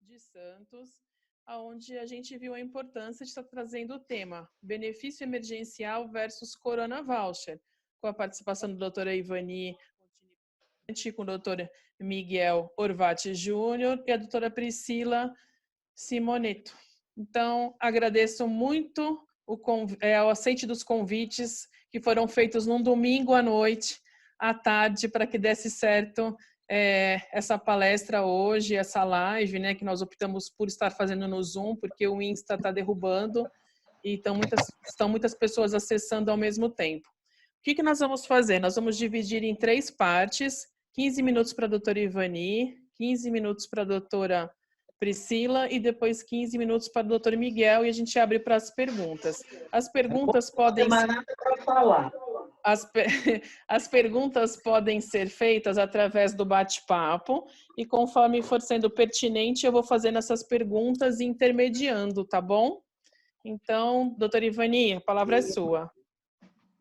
de Santos, onde a gente viu a importância de estar trazendo o tema benefício emergencial versus Corona Voucher, com a participação da doutora Ivani, com o doutor Miguel Orvati Júnior e a doutora Priscila Simoneto. Então, agradeço muito o aceite dos convites que foram feitos num domingo à noite, à tarde, para que desse certo essa palestra hoje, essa live, né, que nós optamos por estar fazendo no Zoom, porque o Insta está derrubando e estão muitas pessoas acessando ao mesmo tempo. O que nós vamos fazer? Nós vamos dividir em 3 partes, 15 minutos para a doutora Ivani, 15 minutos para a doutora Priscila e depois 15 minutos para o doutor Miguel e a gente abre para as perguntas. As perguntas podem as perguntas podem ser feitas através do bate-papo e conforme for sendo pertinente eu vou fazendo essas perguntas e intermediando, tá bom? Então, doutora Ivani, a palavra é sua.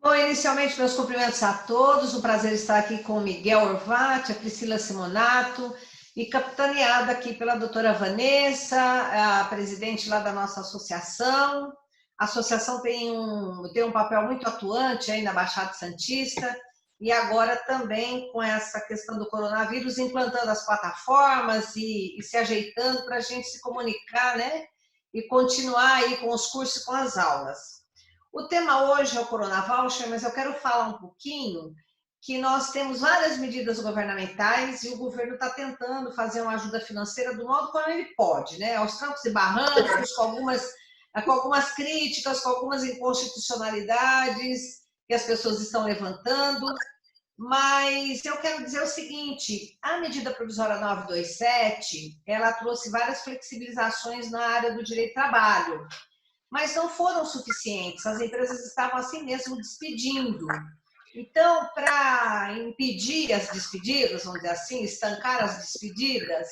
Bom, inicialmente, meus cumprimentos a todos. Um prazer estar aqui com o Miguel Orvati, a Priscila Simonato, e capitaneada aqui pela doutora Vanessa, a presidente lá da nossa associação. A associação tem um papel muito atuante aí na Baixada Santista, e agora também com essa questão do coronavírus, implantando as plataformas e se ajeitando para a gente se comunicar, né? E continuar aí com os cursos e com as aulas. O tema hoje é o Corona Voucher, mas eu quero falar um pouquinho que nós temos várias medidas governamentais e o governo está tentando fazer uma ajuda financeira do modo como ele pode, né? Aos trancos e barrancos, com algumas críticas, com algumas inconstitucionalidades que as pessoas estão levantando. Mas eu quero dizer o seguinte, a medida provisória 927, ela trouxe várias flexibilizações na área do direito do trabalho, mas não foram suficientes, as empresas estavam assim mesmo despedindo. Então, para impedir as despedidas, vamos dizer assim, estancar as despedidas,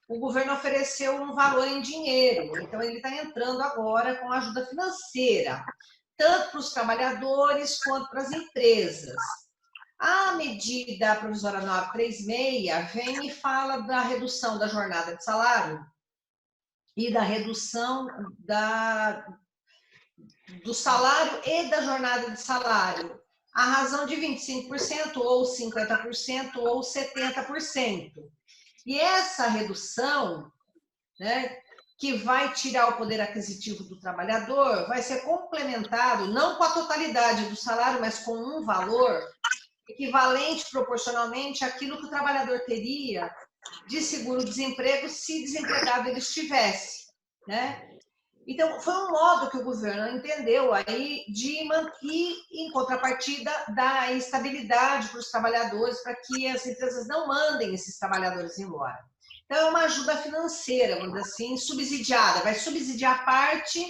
o governo ofereceu um valor em dinheiro, então ele está entrando agora com ajuda financeira, tanto para os trabalhadores quanto para as empresas. A medida provisória 936 vem e fala da redução da jornada de salário e da redução do salário e da jornada de salário, a razão de 25%, ou 50%, ou 70%. E essa redução, né, que vai tirar o poder aquisitivo do trabalhador, vai ser complementado, não com a totalidade do salário, mas com um valor equivalente proporcionalmente àquilo que o trabalhador teria de seguro-desemprego se desempregado ele estivesse, né? Então, foi um modo que o governo entendeu aí de manter, em contrapartida, da instabilidade para os trabalhadores, para que as empresas não mandem esses trabalhadores embora. Então, é uma ajuda financeira, vamos dizer assim, subsidiada, vai subsidiar parte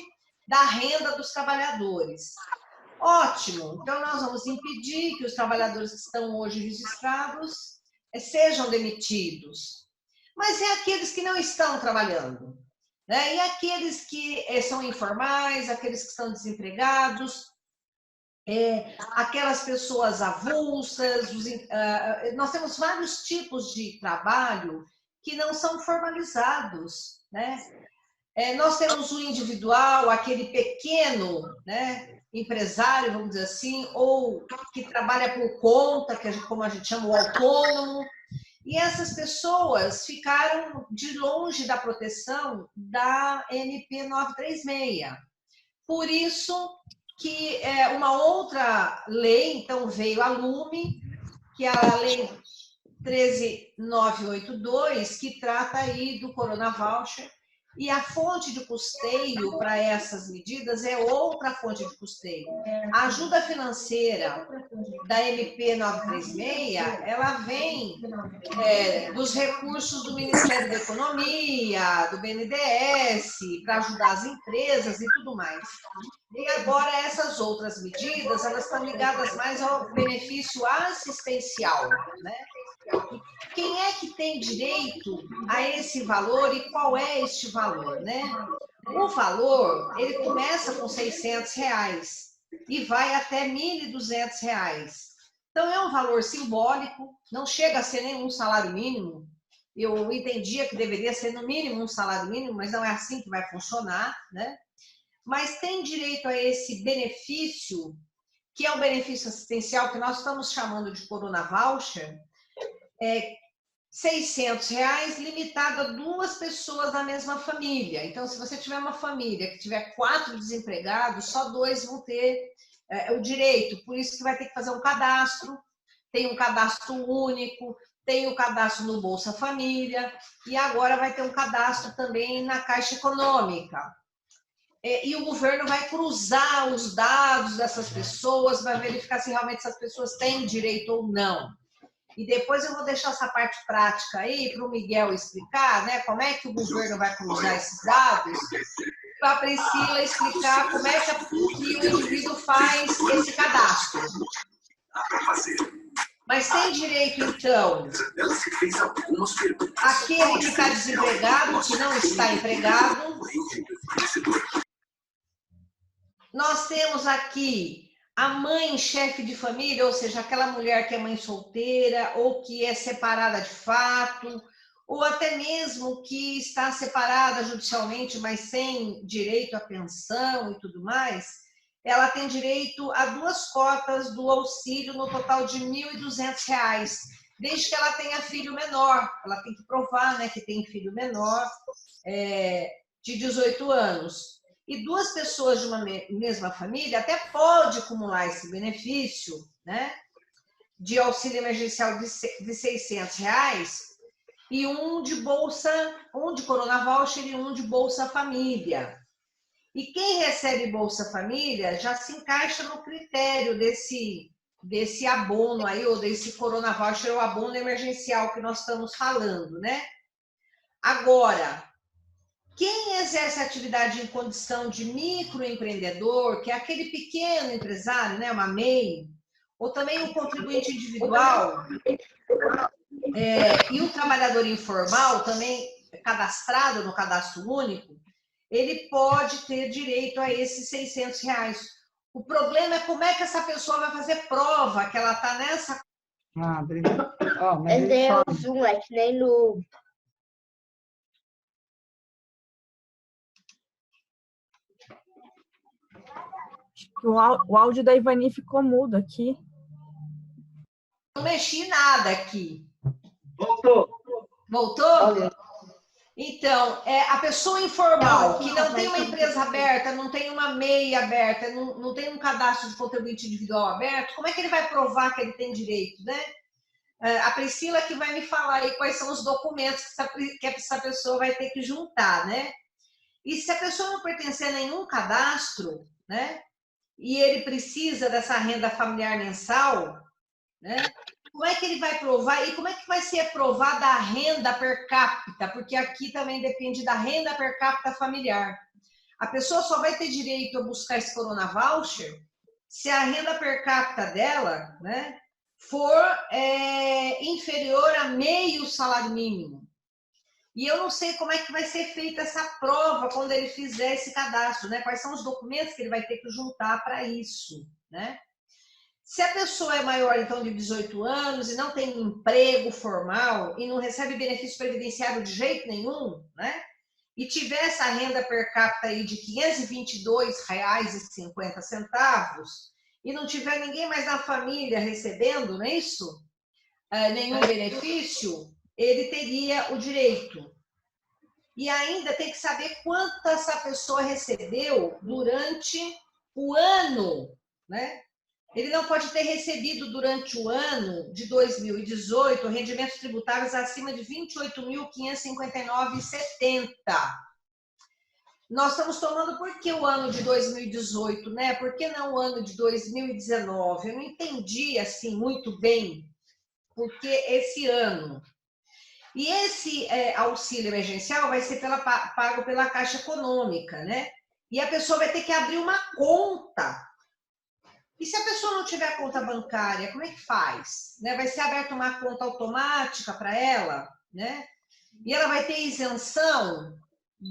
da renda dos trabalhadores. Ótimo! Então, nós vamos impedir que os trabalhadores que estão hoje registrados sejam demitidos. Mas é aqueles que não estão trabalhando, né? E aqueles que são informais, aqueles que estão desempregados, aquelas pessoas avulsas, nós temos vários tipos de trabalho que não são formalizados, né? Nós temos o individual, aquele pequeno, né, empresário, vamos dizer assim, ou que trabalha por conta, como a gente chama, o autônomo. E essas pessoas ficaram de longe da proteção da MP 936. Por isso que uma outra lei, então, veio a lume, que é a Lei 13.982, que trata aí do Corona Voucher, e a fonte de custeio para essas medidas é outra fonte de custeio. A ajuda financeira da MP 936, ela vem dos recursos do Ministério da Economia, do BNDES, para ajudar as empresas e tudo mais. E agora essas outras medidas, elas estão ligadas mais ao benefício assistencial, né? Quem é que tem direito a esse valor e qual é este valor, né? O valor, ele começa com R$600 e vai até R$1.200. Então, é um valor simbólico, não chega a ser nenhum salário mínimo, Eu entendia que deveria ser no mínimo um salário mínimo, mas não é assim que vai funcionar, né? Mas tem direito a esse benefício, que é um benefício assistencial que nós estamos chamando de Corona Voucher, R$600, limitado a 2 pessoas da mesma família. Então, se você tiver uma família que tiver 4 desempregados, só 2 vão ter o direito. Por isso que vai ter que fazer um cadastro. Tem um cadastro único, tem o cadastro no Bolsa Família e agora vai ter um cadastro também na Caixa Econômica. E o governo vai cruzar os dados dessas pessoas, vai verificar se realmente essas pessoas têm direito ou não. E depois eu vou deixar essa parte prática aí para o Miguel explicar, né, como é que o governo vai cruzar esses dados, para a Priscila explicar como é que o indivíduo faz esse cadastro. Mas tem direito, então, aquele que está desempregado, que não está empregado. Nós temos aqui a mãe chefe de família, ou seja, aquela mulher que é mãe solteira, ou que é separada de fato, ou até mesmo que está separada judicialmente, mas sem direito à pensão e tudo mais. Ela tem direito a 2 cotas do auxílio no total de R$ 1.200, desde que ela tenha filho menor. Ela tem que provar, né, que tem filho menor de 18 anos. E 2 pessoas de uma mesma família até pode acumular esse benefício, né, de auxílio emergencial de R$600 e um de Corona Voucher e um de Bolsa Família. E quem recebe Bolsa Família já se encaixa no critério desse abono aí, ou desse Corona Voucher, ou abono emergencial que nós estamos falando, né? Agora, quem exerce atividade em condição de microempreendedor, que é aquele pequeno empresário, né, uma MEI, ou também o contribuinte individual, e o trabalhador informal, também cadastrado no cadastro único, ele pode ter direito a esses R$600. O problema é como é que essa pessoa vai fazer prova que ela está nessa... Ah, obrigada. Oh, mas É o Zoom, é que nem no... O áudio da Ivani ficou mudo aqui. Não mexi nada aqui. Voltou. Voltou? Então, a pessoa informal, que não tem uma empresa aberta, não tem uma MEI aberta, não tem um cadastro de contribuinte individual aberto, como é que ele vai provar que ele tem direito, né? A Priscila que vai me falar aí quais são os documentos que essa pessoa vai ter que juntar, né? E se a pessoa não pertencer a nenhum cadastro, né? E ele precisa dessa renda familiar mensal, né? Como é que ele vai provar? E como é que vai ser aprovada a renda per capita? Porque aqui também depende da renda per capita familiar. A pessoa só vai ter direito a buscar esse Corona Voucher se a renda per capita dela, né, for inferior a meio salário mínimo. E eu não sei como é que vai ser feita essa prova quando ele fizer esse cadastro, né? Quais são os documentos que ele vai ter que juntar para isso, né? Se a pessoa é maior, então, de 18 anos e não tem emprego formal e não recebe benefício previdenciário de jeito nenhum, né? E tiver essa renda per capita aí de R$ 522,50 e não tiver ninguém mais na família recebendo, não é isso? Nenhum benefício, ele teria o direito. E ainda tem que saber quanto essa pessoa recebeu durante o ano, né? Ele não pode ter recebido durante o ano de 2018 rendimentos tributáveis acima de R$ 28.559,70. Nós estamos tomando por que o ano de 2018, né? Por que não o ano de 2019? Eu não entendi assim muito bem por que esse ano. E esse auxílio emergencial vai ser pago pela Caixa Econômica, né? E a pessoa vai ter que abrir uma conta. E se a pessoa não tiver conta bancária, como é que faz? Né? Vai ser aberta uma conta automática para ela, né? E ela vai ter isenção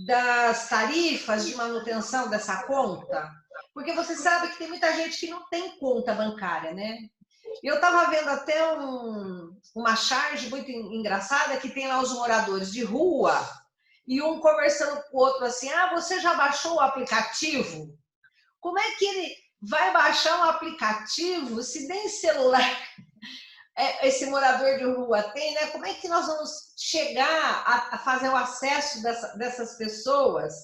das tarifas de manutenção dessa conta? Porque você sabe que tem muita gente que não tem conta bancária, né? E eu estava vendo até uma charge muito engraçada que tem lá os moradores de rua e um conversando com o outro assim, você já baixou o aplicativo? Como é que ele vai baixar um aplicativo se nem celular esse morador de rua tem, né? Como é que nós vamos chegar a fazer o acesso dessas pessoas?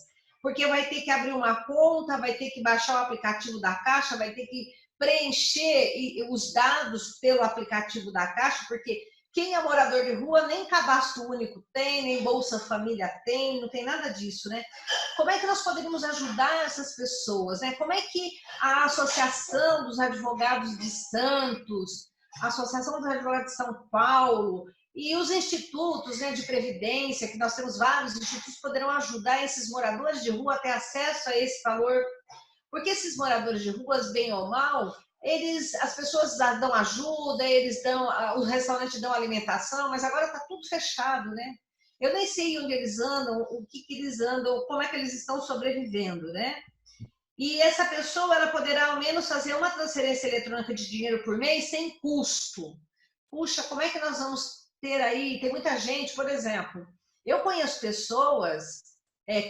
Porque vai ter que abrir uma conta, vai ter que baixar o aplicativo da Caixa, vai ter que preencher os dados pelo aplicativo da Caixa, porque quem é morador de rua nem cadastro único tem, nem Bolsa Família tem, não tem nada disso, né? Como é que nós poderíamos ajudar essas pessoas, né? Como é que a Associação dos Advogados de Santos, a Associação dos Advogados de São Paulo e os institutos, né, de previdência, que nós temos vários institutos, poderão ajudar esses moradores de rua a ter acesso a esse valor? Porque esses moradores de ruas, bem ou mal, as pessoas dão ajuda, os restaurantes dão alimentação, mas agora está tudo fechado, né? Eu nem sei onde eles andam, o que eles andam, como é que eles estão sobrevivendo, né? E essa pessoa, ela poderá ao menos fazer uma transferência eletrônica de dinheiro por mês sem custo. Puxa, como é que nós vamos ter aí? Tem muita gente, por exemplo, eu conheço pessoas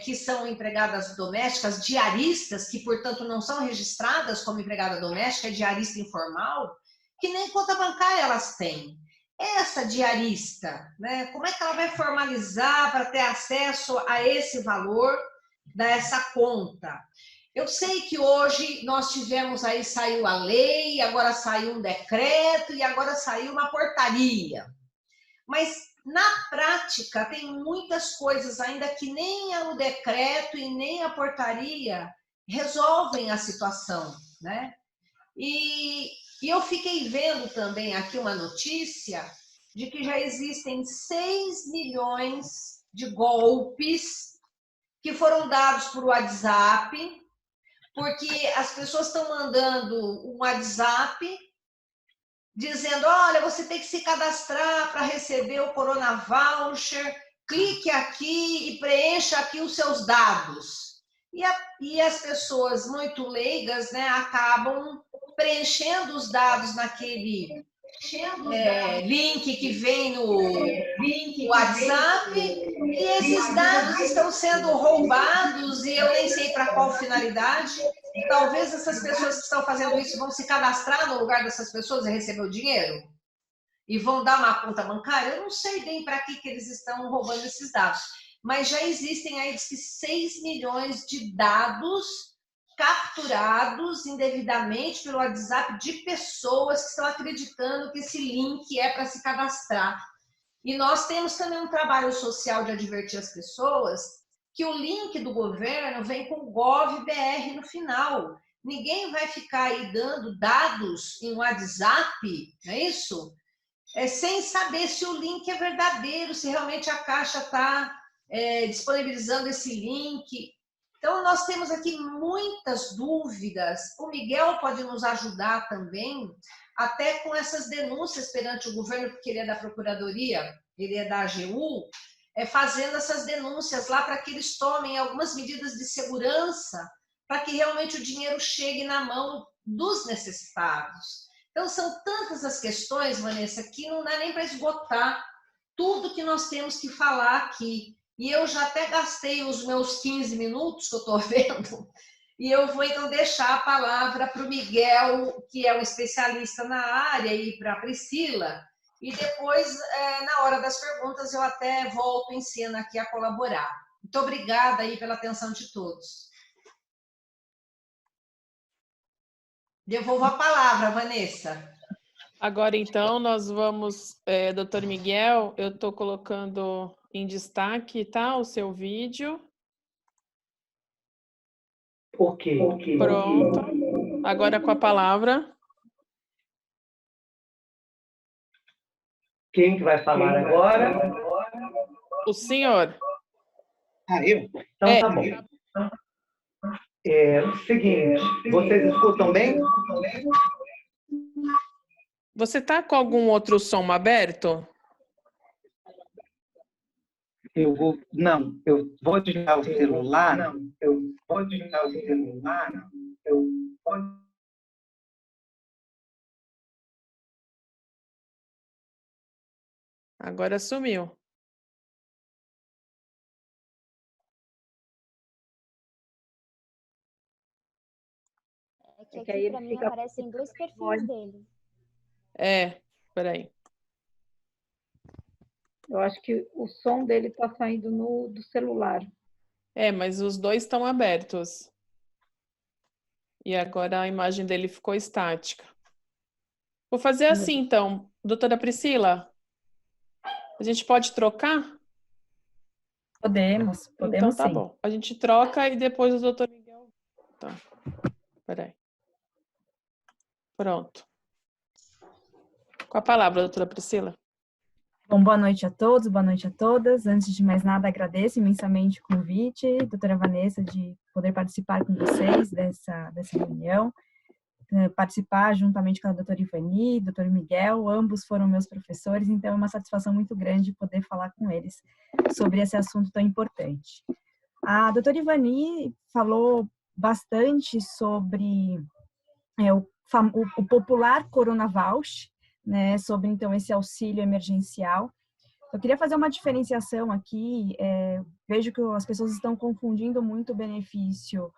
que são empregadas domésticas, diaristas, que, portanto, não são registradas como empregada doméstica, é diarista informal, que nem conta bancária elas têm. Essa diarista, né, como é que ela vai formalizar para ter acesso a esse valor dessa conta? Eu sei que hoje nós tivemos aí, saiu a lei, agora saiu um decreto e agora saiu uma portaria. Mas, na prática, tem muitas coisas ainda que nem o decreto e nem a portaria resolvem a situação, né? E eu fiquei vendo também aqui uma notícia de que já existem 6 milhões de golpes que foram dados por WhatsApp, porque as pessoas estão mandando um WhatsApp dizendo, olha, você tem que se cadastrar para receber o Corona Voucher, clique aqui e preencha aqui os seus dados. E as pessoas muito leigas, né, acabam preenchendo os dados naquele link que vem no WhatsApp, e esses dados estão sendo roubados e eu nem sei para qual finalidade. Talvez essas pessoas que estão fazendo isso vão se cadastrar no lugar dessas pessoas e receber o dinheiro? E vão dar uma conta bancária? Eu não sei bem para que eles estão roubando esses dados. Mas já existem aí, diz que 6 milhões de dados capturados indevidamente pelo WhatsApp de pessoas que estão acreditando que esse link é para se cadastrar. E nós temos também um trabalho social de advertir as pessoas que o link do governo vem com gov.br no final. Ninguém vai ficar aí dando dados em WhatsApp, não é isso? Sem saber se o link é verdadeiro, se realmente a Caixa está disponibilizando esse link. Então, nós temos aqui muitas dúvidas. O Miguel pode nos ajudar também, até com essas denúncias perante o governo, porque ele é da Procuradoria, ele é da AGU, fazendo essas denúncias lá para que eles tomem algumas medidas de segurança para que realmente o dinheiro chegue na mão dos necessitados. Então, são tantas as questões, Vanessa, que não dá nem para esgotar tudo que nós temos que falar aqui. E eu já até gastei os meus 15 minutos que eu estou vendo, e eu vou então deixar a palavra para o Miguel, que é um especialista na área, e para a Priscila, e depois, na hora das perguntas, eu até volto em cena aqui a colaborar. Muito obrigada aí pela atenção de todos. Devolvo a palavra, Vanessa. Agora, então, nós vamos... Doutor Miguel, eu estou colocando em destaque, tá, o seu vídeo. Ok. Pronto. Agora com a palavra. Quem que vai falar agora? O senhor. Eu? Então tá bom. Seguinte, vocês escutam bem? Você está com algum outro som aberto? Eu vou desligar o celular. Agora sumiu. É que aí para mim aparecem dois perfis dele. Peraí. Eu acho que o som dele está saindo do celular. Mas os dois estão abertos. E agora a imagem dele ficou estática. Vou fazer assim, então. Doutora Priscila, a gente pode trocar? Podemos Então tá sim. bom. A gente troca e depois o doutor Miguel... Tá. Peraí. Pronto. Com a palavra, doutora Priscila. Bom, boa noite a todos, boa noite a todas. Antes de mais nada, agradeço imensamente o convite, doutora Vanessa, de poder participar com vocês dessa reunião, participar juntamente com a doutora Ivani, doutor Miguel, ambos foram meus professores, então é uma satisfação muito grande poder falar com eles sobre esse assunto tão importante. A doutora Ivani falou bastante sobre o popular Coronavoucher, né, sobre, então, esse auxílio emergencial. Eu queria fazer uma diferenciação aqui, vejo que as pessoas estão confundindo muito o benefício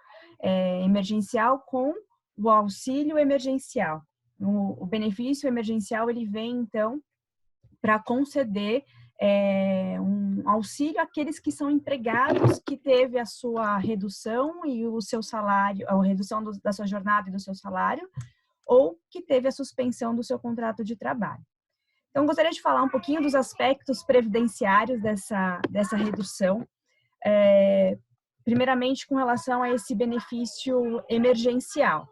emergencial com o auxílio emergencial. O benefício emergencial, ele vem, então, para conceder um auxílio àqueles que são empregados, que teve a sua redução e o seu salário, a redução da sua jornada e do seu salário, ou que teve a suspensão do seu contrato de trabalho. Então, gostaria de falar um pouquinho dos aspectos previdenciários dessa redução, primeiramente com relação a esse benefício emergencial.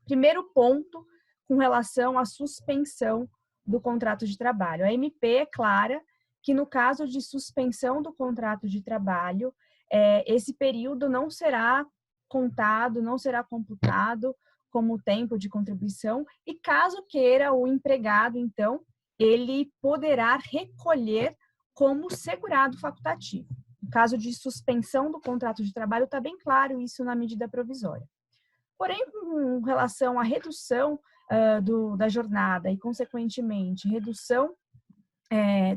Primeiro ponto, com relação à suspensão do contrato de trabalho. A MP é clara que, no caso de suspensão do contrato de trabalho, esse período não será contado, não será computado como tempo de contribuição, e caso queira o empregado, então, ele poderá recolher como segurado facultativo. No caso de suspensão do contrato de trabalho, está bem claro isso na medida provisória. Porém, com relação à redução da jornada e, consequentemente, redução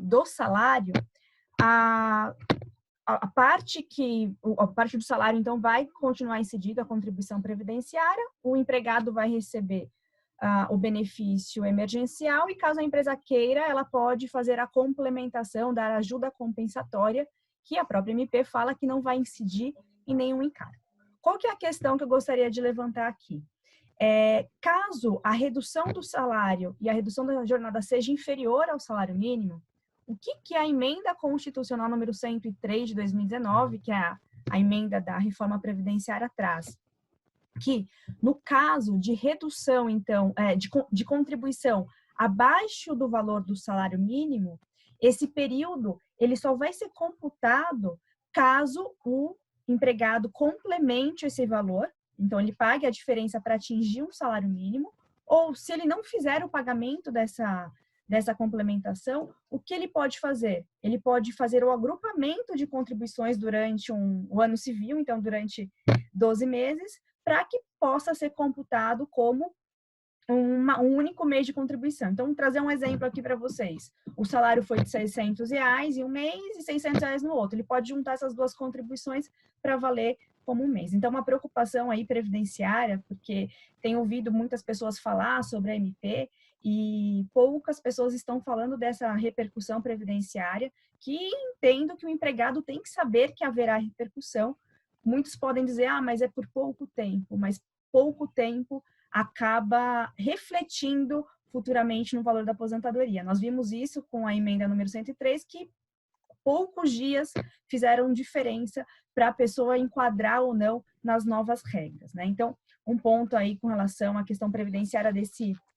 do salário, a parte do salário, então, vai continuar incidida a contribuição previdenciária, o empregado vai receber o benefício emergencial e, caso a empresa queira, ela pode fazer a complementação, dar ajuda compensatória, que a própria MP fala que não vai incidir em nenhum encargo. Qual que é a questão que eu gostaria de levantar aqui? Caso a redução do salário e a redução da jornada seja inferior ao salário mínimo, o que a emenda constitucional número 103 de 2019, que é a emenda da reforma previdenciária, traz? Que, no caso de redução, então, de contribuição abaixo do valor do salário mínimo, esse período ele só vai ser computado caso o empregado complemente esse valor, então ele pague a diferença para atingir um salário mínimo, ou se ele não fizer o pagamento dessa complementação, o que ele pode fazer? Ele pode fazer o agrupamento de contribuições durante o ano civil, então durante 12 meses, para que possa ser computado como um único mês de contribuição. Então, vou trazer um exemplo aqui para vocês. O salário foi de R$600 em um mês e R$600 no outro. Ele pode juntar essas duas contribuições para valer como um mês. Então, uma preocupação aí previdenciária, porque tenho ouvido muitas pessoas falar sobre a MP e poucas pessoas estão falando dessa repercussão previdenciária, que entendo que o empregado tem que saber que haverá repercussão. Muitos podem dizer, mas é por pouco tempo, mas pouco tempo acaba refletindo futuramente no valor da aposentadoria. Nós vimos isso com a emenda número 103, que poucos dias fizeram diferença para a pessoa enquadrar ou não nas novas regras, né? Então, um ponto aí com relação à questão previdenciária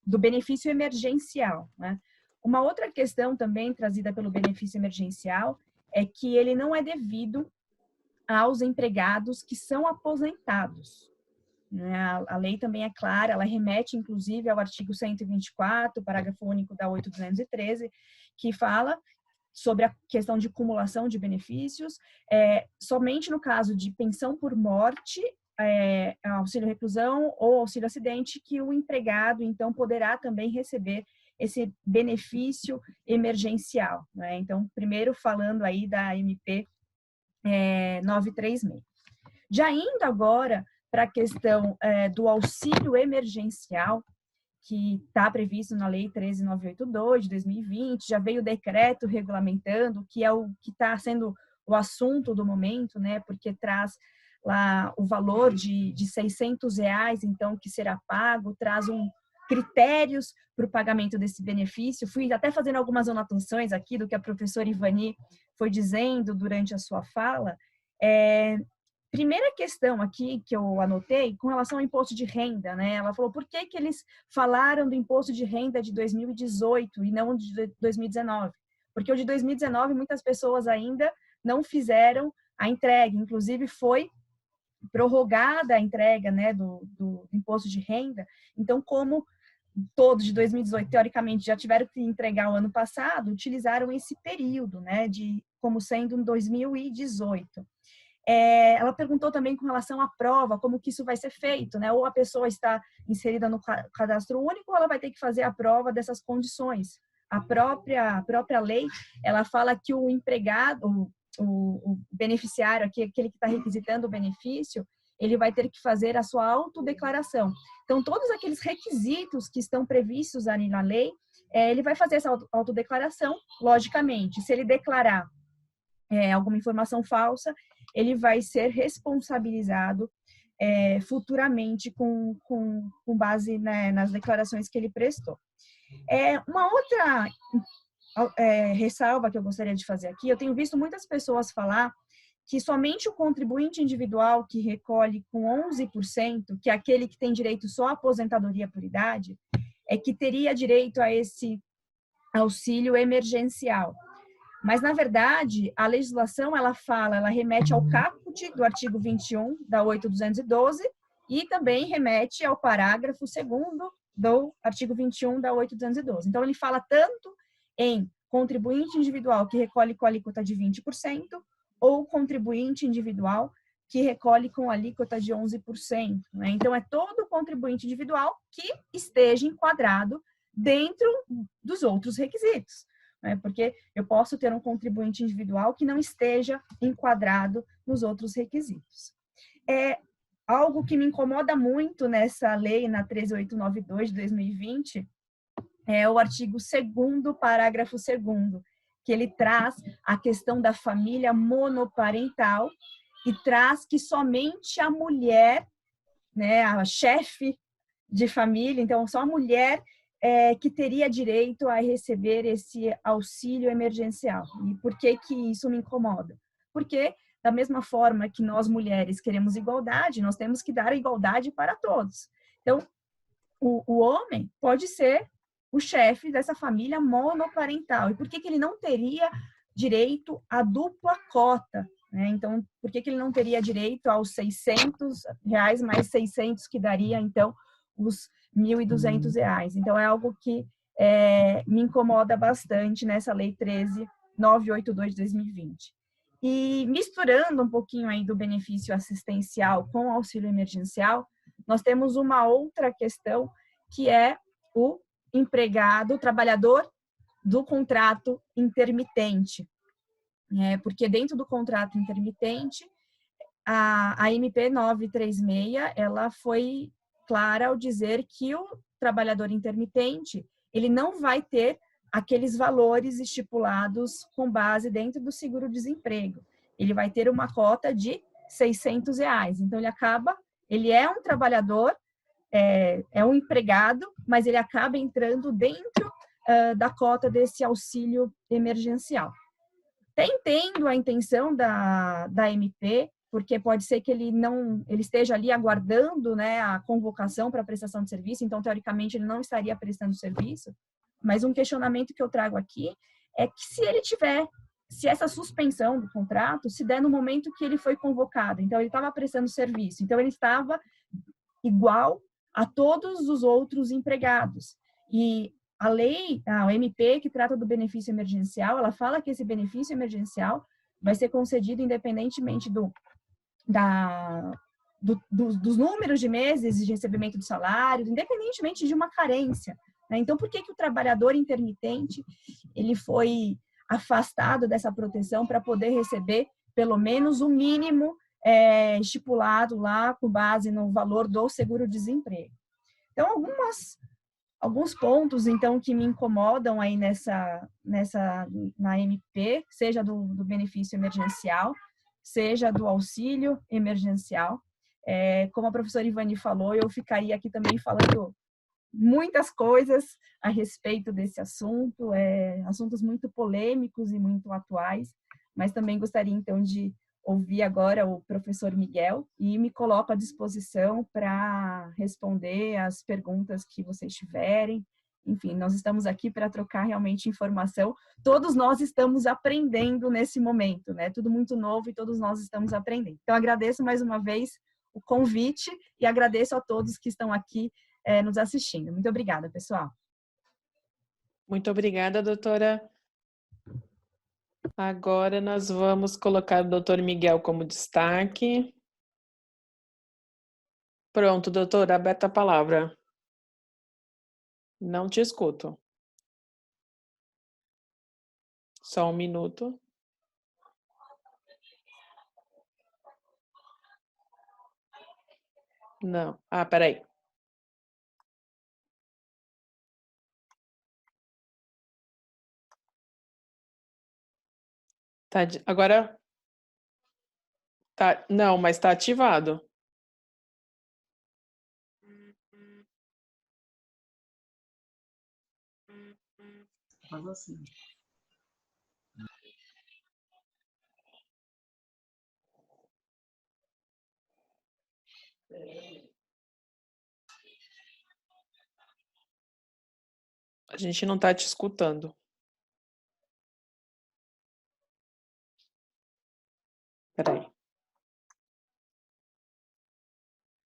do benefício emergencial, né? Uma outra questão também trazida pelo benefício emergencial é que ele não é devido aos empregados que são aposentados. A lei também é clara, ela remete, inclusive, ao artigo 124, parágrafo único da 8.213, que fala sobre a questão de cumulação de benefícios, somente no caso de pensão por morte, auxílio reclusão ou auxílio acidente, que o empregado, então, poderá também receber esse benefício emergencial, né? Então, primeiro falando aí da MP 936. Já indo agora para a questão do auxílio emergencial, que está previsto na Lei 13.982 de 2020, já veio o decreto regulamentando, que é o que está sendo o assunto do momento, né? Porque traz lá o valor de R$600, então, que será pago, traz critérios para o pagamento desse benefício. Fui até fazendo algumas anotações aqui do que a professora Ivani foi dizendo durante a sua fala. Primeira questão aqui que eu anotei com relação ao imposto de renda, né? Ela falou por que eles falaram do imposto de renda de 2018 e não de 2019? Porque o de 2019 muitas pessoas ainda não fizeram a entrega, inclusive foi prorrogada a entrega, né, do imposto de renda. Então, como todos de 2018 teoricamente já tiveram que entregar o ano passado, utilizaram esse período, né, como sendo 2018. Ela perguntou também com relação à prova, como que isso vai ser feito, né? Ou a pessoa está inserida no cadastro único, ou ela vai ter que fazer a prova dessas condições. A própria lei, ela fala que o empregado, o beneficiário, aquele que está requisitando o benefício, ele vai ter que fazer a sua autodeclaração. Então, todos aqueles requisitos que estão previstos ali na lei, ele vai fazer essa autodeclaração, logicamente. Se ele declarar alguma informação falsa, ele vai ser responsabilizado futuramente com base, né, nas declarações que ele prestou. Uma outra ressalva que eu gostaria de fazer aqui, eu tenho visto muitas pessoas falar que somente o contribuinte individual que recolhe com 11%, que é aquele que tem direito só à aposentadoria por idade, que teria direito a esse auxílio emergencial. Mas, na verdade, a legislação, ela remete ao caput do artigo 21 da 8.212 e também remete ao parágrafo 2º do artigo 21 da 8.212. Então, ele fala tanto em contribuinte individual que recolhe com alíquota de 20% ou contribuinte individual que recolhe com alíquota de 11%. Né? Então, é todo contribuinte individual que esteja enquadrado dentro dos outros requisitos. Porque eu posso ter um contribuinte individual que não esteja enquadrado nos outros requisitos. Algo que me incomoda muito nessa lei, na 13.892 de 2020, é o artigo 2º, parágrafo 2º, que ele traz a questão da família monoparental e traz que somente a mulher, né, a chefe de família, então só a mulher que teria direito a receber esse auxílio emergencial. E por que isso me incomoda? Porque, da mesma forma que nós mulheres queremos igualdade, nós temos que dar igualdade para todos. Então, o homem pode ser o chefe dessa família monoparental. E por que ele não teria direito à dupla cota? Né? Então, por que ele não teria direito aos R$600 mais 600, que daria, então, os R$1.200. Então, é algo que me incomoda bastante nessa Lei 13.982 de 2020. E misturando um pouquinho aí do benefício assistencial com o auxílio emergencial, nós temos uma outra questão que é o empregado, o trabalhador do contrato intermitente. Porque dentro do contrato intermitente, a MP 936, ela foi clara ao dizer que o trabalhador intermitente, ele não vai ter aqueles valores estipulados com base dentro do seguro-desemprego. Ele vai ter uma cota de R$600. Então, ele é um trabalhador, é um empregado, mas ele acaba entrando dentro da cota desse auxílio emergencial. Até entendo a intenção da MP, porque pode ser que ele esteja ali aguardando, né, a convocação para prestação de serviço, então, teoricamente, ele não estaria prestando serviço. Mas um questionamento que eu trago aqui é que se essa suspensão do contrato se der no momento que ele foi convocado, então ele estava prestando serviço, então ele estava igual a todos os outros empregados. E a lei, a MP, que trata do benefício emergencial, ela fala que esse benefício emergencial vai ser concedido independentemente dos números de meses de recebimento do salário, independentemente de uma carência. né? Então, por que o trabalhador intermitente ele foi afastado dessa proteção para poder receber pelo menos o mínimo estipulado lá com base no valor do seguro-desemprego? Então, alguns pontos, então, que me incomodam aí na MP, seja do benefício emergencial, seja do auxílio emergencial. Como a professora Ivani falou, eu ficaria aqui também falando muitas coisas a respeito desse assunto, assuntos muito polêmicos e muito atuais, mas também gostaria, então, de ouvir agora o professor Miguel e me coloco à disposição para responder as perguntas que vocês tiverem. Enfim, nós estamos aqui para trocar realmente informação. Todos nós estamos aprendendo nesse momento, né? Tudo muito novo e todos nós estamos aprendendo. Então, agradeço mais uma vez o convite e agradeço a todos que estão aqui nos assistindo. Muito obrigada, pessoal. Muito obrigada, doutora. Agora nós vamos colocar o doutor Miguel como destaque. Pronto, doutor, aberta a palavra. Não te escuto. Só um minuto. Não. Ah, peraí. Agora tá, não, mas está ativado. A gente não está te escutando. Peraí.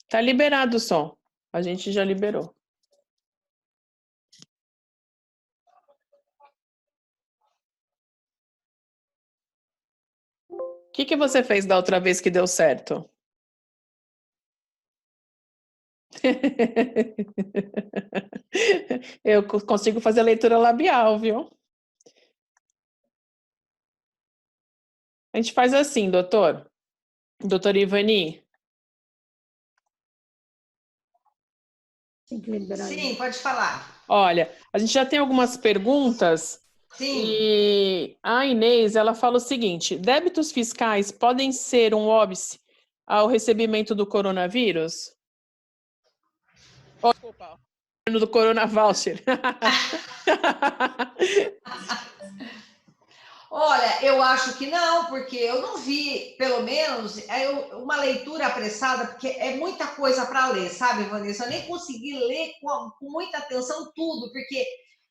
Tá liberado o som. A gente já liberou. O que você fez da outra vez que deu certo? Eu consigo fazer leitura labial, viu? A gente faz assim, doutor. Doutor Ivani. Sim, pode falar. Olha, a gente já tem algumas perguntas. Sim. E a Inês, ela fala o seguinte: débitos fiscais podem ser um óbice ao recebimento do coronavírus? Desculpa, do Corona Voucher. Olha, eu acho que não, porque eu não vi, pelo menos, uma leitura apressada, porque é muita coisa para ler, sabe, Vanessa? Eu nem consegui ler com muita atenção tudo, porque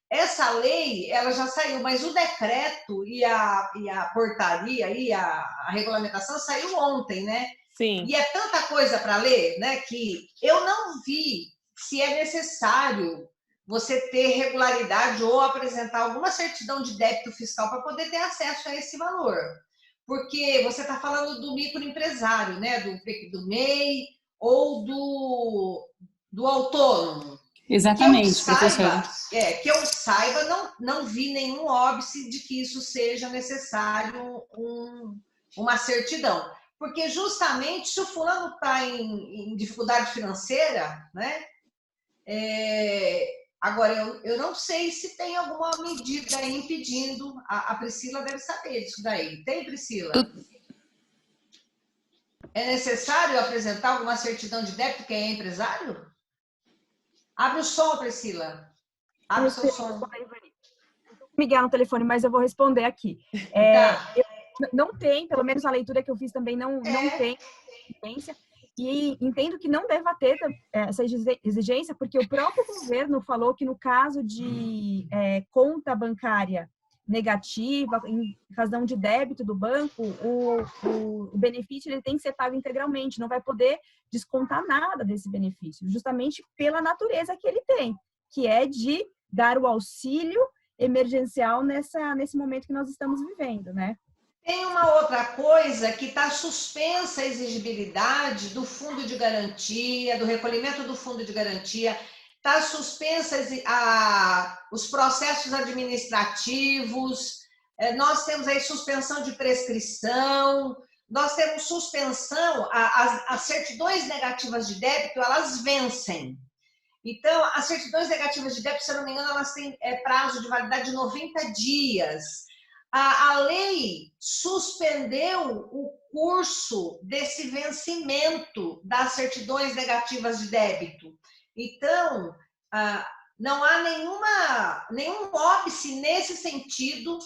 essa lei, ela já saiu, mas o decreto e a portaria e a regulamentação saiu ontem, né? Sim. E é tanta coisa para ler, né, que eu não vi se é necessário você ter regularidade ou apresentar alguma certidão de débito fiscal para poder ter acesso a esse valor. Porque você está falando do microempresário, né? Do MEI ou do autônomo. Exatamente, professora. Que eu saiba, não vi nenhum óbice de que isso seja necessário uma certidão. Porque justamente se o fulano está em dificuldade financeira, né? Agora, eu não sei se tem alguma medida aí impedindo. A Priscila deve saber disso daí. Tem, Priscila? É necessário apresentar alguma certidão de débito quem é empresário? Abre o som, Priscila. Abre o seu som. Miguel no telefone, mas eu vou responder aqui. Não tem, pelo menos a leitura que eu fiz também não tem exigência. E entendo que não deva ter essa exigência, porque o próprio governo falou que no caso de conta bancária negativa, em razão de débito do banco, o benefício ele tem que ser pago integralmente, não vai poder descontar nada desse benefício, justamente pela natureza que ele tem, que é de dar o auxílio emergencial nesse momento que nós estamos vivendo, né? Tem uma outra coisa que está suspensa a exigibilidade do fundo de garantia, do recolhimento do fundo de garantia. Está suspensas os processos administrativos, nós temos aí suspensão de prescrição, nós temos suspensão, as certidões negativas de débito, elas vencem. Então, as certidões negativas de débito, se eu não me engano, elas têm prazo de validade de 90 dias. A lei suspendeu o curso desse vencimento das certidões negativas de débito. Então, não há nenhum óbice nesse sentido,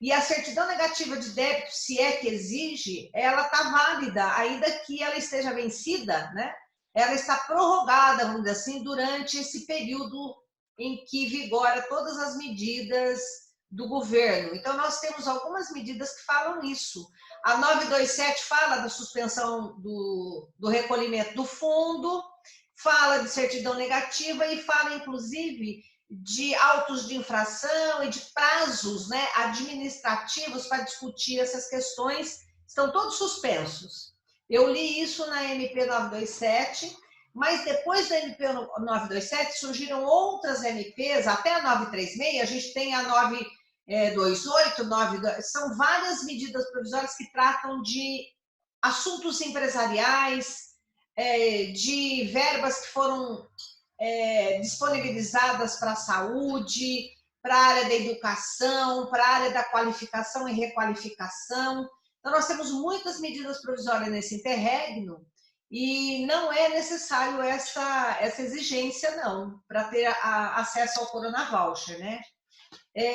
e a certidão negativa de débito, se é que exige, ela está válida, ainda que ela esteja vencida, né? Ela está prorrogada, vamos dizer assim, durante esse período em que vigora todas as medidas do governo. Então, nós temos algumas medidas que falam isso. A 927 fala da suspensão do recolhimento do fundo, fala de certidão negativa e fala, inclusive, de autos de infração e de prazos, né, administrativos para discutir essas questões. Estão todos suspensos. Eu li isso na MP 927, mas depois da MP 927 surgiram outras MPs, até a 936, a gente tem a 928, são várias medidas provisórias que tratam de assuntos empresariais, de verbas que foram disponibilizadas para a saúde, para a área da educação, para a área da qualificação e requalificação. Então, nós temos muitas medidas provisórias nesse interregno e não é necessário essa exigência, não, para ter acesso ao Corona Voucher, né?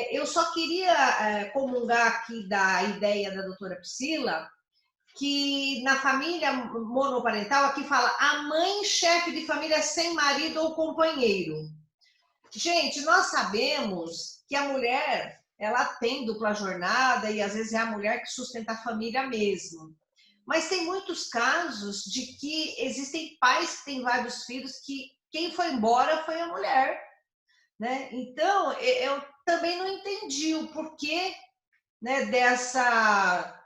Eu só queria comungar aqui da ideia da doutora Priscila, que na família monoparental, aqui fala a mãe chefe de família sem marido ou companheiro. Gente, nós sabemos que a mulher, ela tem dupla jornada e às vezes é a mulher que sustenta a família mesmo. Mas tem muitos casos de que existem pais que têm vários filhos que quem foi embora foi a mulher, né? Então, eu também não entendi o porquê, né, dessa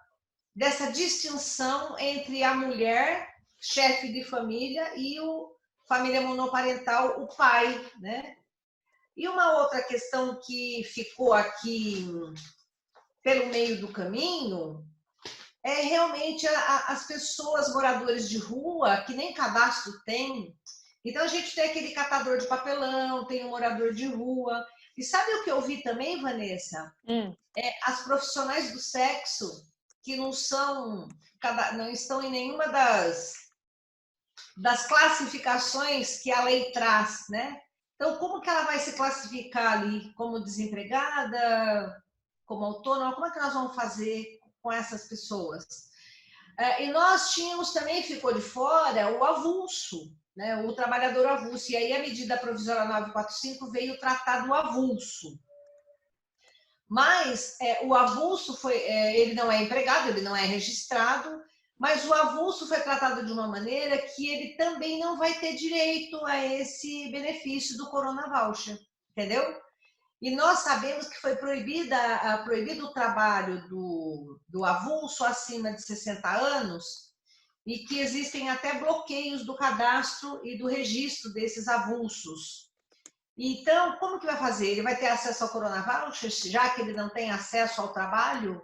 distinção entre a mulher, chefe de família, e família monoparental, o pai, né? E uma outra questão que ficou aqui pelo meio do caminho é realmente as pessoas moradores de rua, que nem cadastro tem. Então, a gente tem aquele catador de papelão, tem um morador de rua. E sabe o que eu vi também, Vanessa? As profissionais do sexo que não estão em nenhuma das classificações que a lei traz, né? Então, como que ela vai se classificar ali? Como desempregada, como autônoma? Como é que nós vamos fazer com essas pessoas? E nós tínhamos também, ficou de fora, o avulso, né? O trabalhador avulso. E aí a medida provisória 945 veio tratar do avulso. Mas o avulso ele não é empregado, ele não é registrado, mas o avulso foi tratado de uma maneira que ele também não vai ter direito a esse benefício do Corona Voucher, entendeu? E nós sabemos que foi proibido o trabalho do avulso acima de 60 anos e que existem até bloqueios do cadastro e do registro desses avulsos. Então, como que vai fazer? Ele vai ter acesso ao Corona Voucher, já que ele não tem acesso ao trabalho,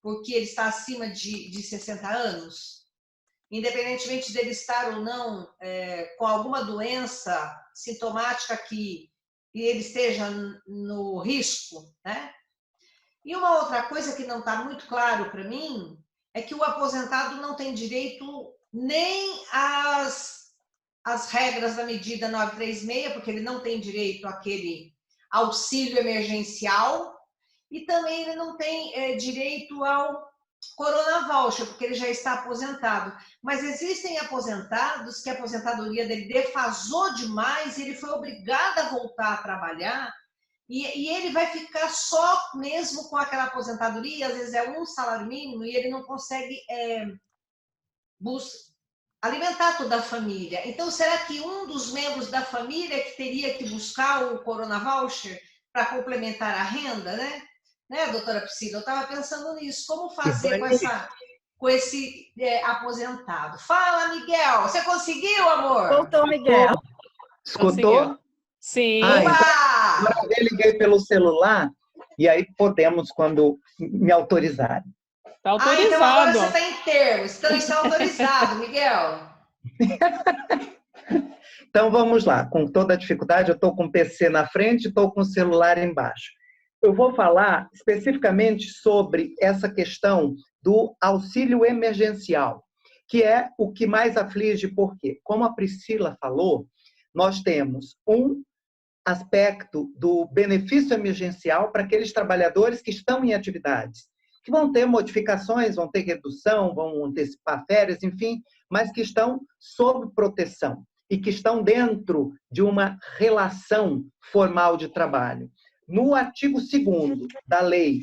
porque ele está acima de 60 anos? Independentemente dele estar ou não com alguma doença sintomática que ele esteja no risco, né? E uma outra coisa que não está muito claro para mim é que o aposentado não tem direito nem às regras da medida 936, porque ele não tem direito àquele auxílio emergencial, e também ele não tem direito ao Corona Voucher, porque ele já está aposentado. Mas existem aposentados que a aposentadoria dele defasou demais e ele foi obrigado a voltar a trabalhar, e ele vai ficar só mesmo com aquela aposentadoria, às vezes é um salário mínimo, e ele não consegue alimentar toda a família. Então, será que um dos membros da família que teria que buscar o Corona Voucher para complementar a renda, né? Né, doutora Priscila? Eu estava pensando nisso. Como fazer com esse aposentado? Fala, Miguel. Você conseguiu, amor? Voltou, Miguel. Escutou? Sim. Agora eu liguei pelo celular e aí podemos quando me autorizarem. Está autorizado. Então agora você está em termos. Então está autorizado, Miguel. Então vamos lá. Com toda a dificuldade, eu estou com o PC na frente e estou com o celular embaixo. Eu vou falar especificamente sobre essa questão do auxílio emergencial, que é o que mais aflige, porque, como a Priscila falou, nós temos um aspecto do benefício emergencial para aqueles trabalhadores que estão em atividades, que vão ter modificações, vão ter redução, vão antecipar férias, enfim, mas que estão sob proteção e que estão dentro de uma relação formal de trabalho. No artigo 2º da Lei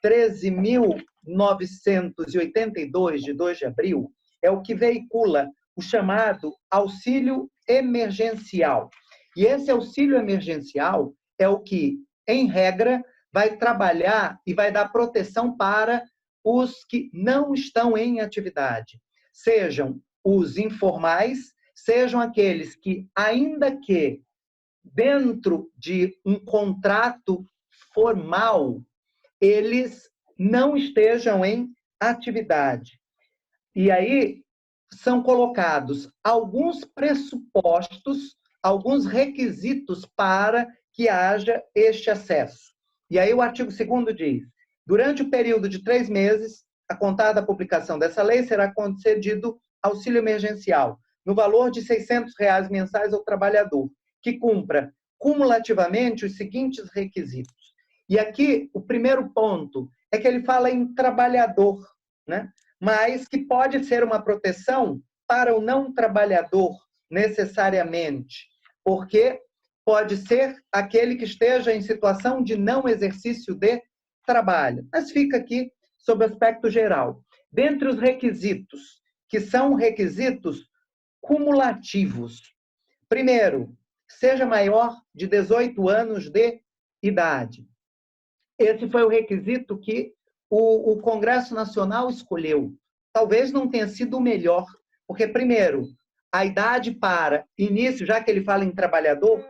13.982, de 2 de abril, é o que veicula o chamado auxílio emergencial. E esse auxílio emergencial é o que, em regra, vai trabalhar e vai dar proteção para os que não estão em atividade. Sejam os informais, sejam aqueles que, ainda que dentro de um contrato formal, eles não estejam em atividade. E aí são colocados alguns pressupostos, alguns requisitos para que haja este acesso. E aí o artigo 2º diz: durante o período de 3 meses, a contar da publicação dessa lei, será concedido auxílio emergencial, no valor de R$ 600 mensais ao trabalhador, que cumpra cumulativamente os seguintes requisitos. E aqui, o primeiro ponto é que ele fala em trabalhador, né? Mas que pode ser uma proteção para o não trabalhador, necessariamente, porque pode ser aquele que esteja em situação de não exercício de trabalho. Mas fica aqui sob aspecto geral. Dentre os requisitos, que são requisitos cumulativos. Primeiro, seja maior de 18 anos de idade. Esse foi o requisito que o Congresso Nacional escolheu. Talvez não tenha sido o melhor, porque, primeiro, a idade para início, já que ele fala em trabalhador,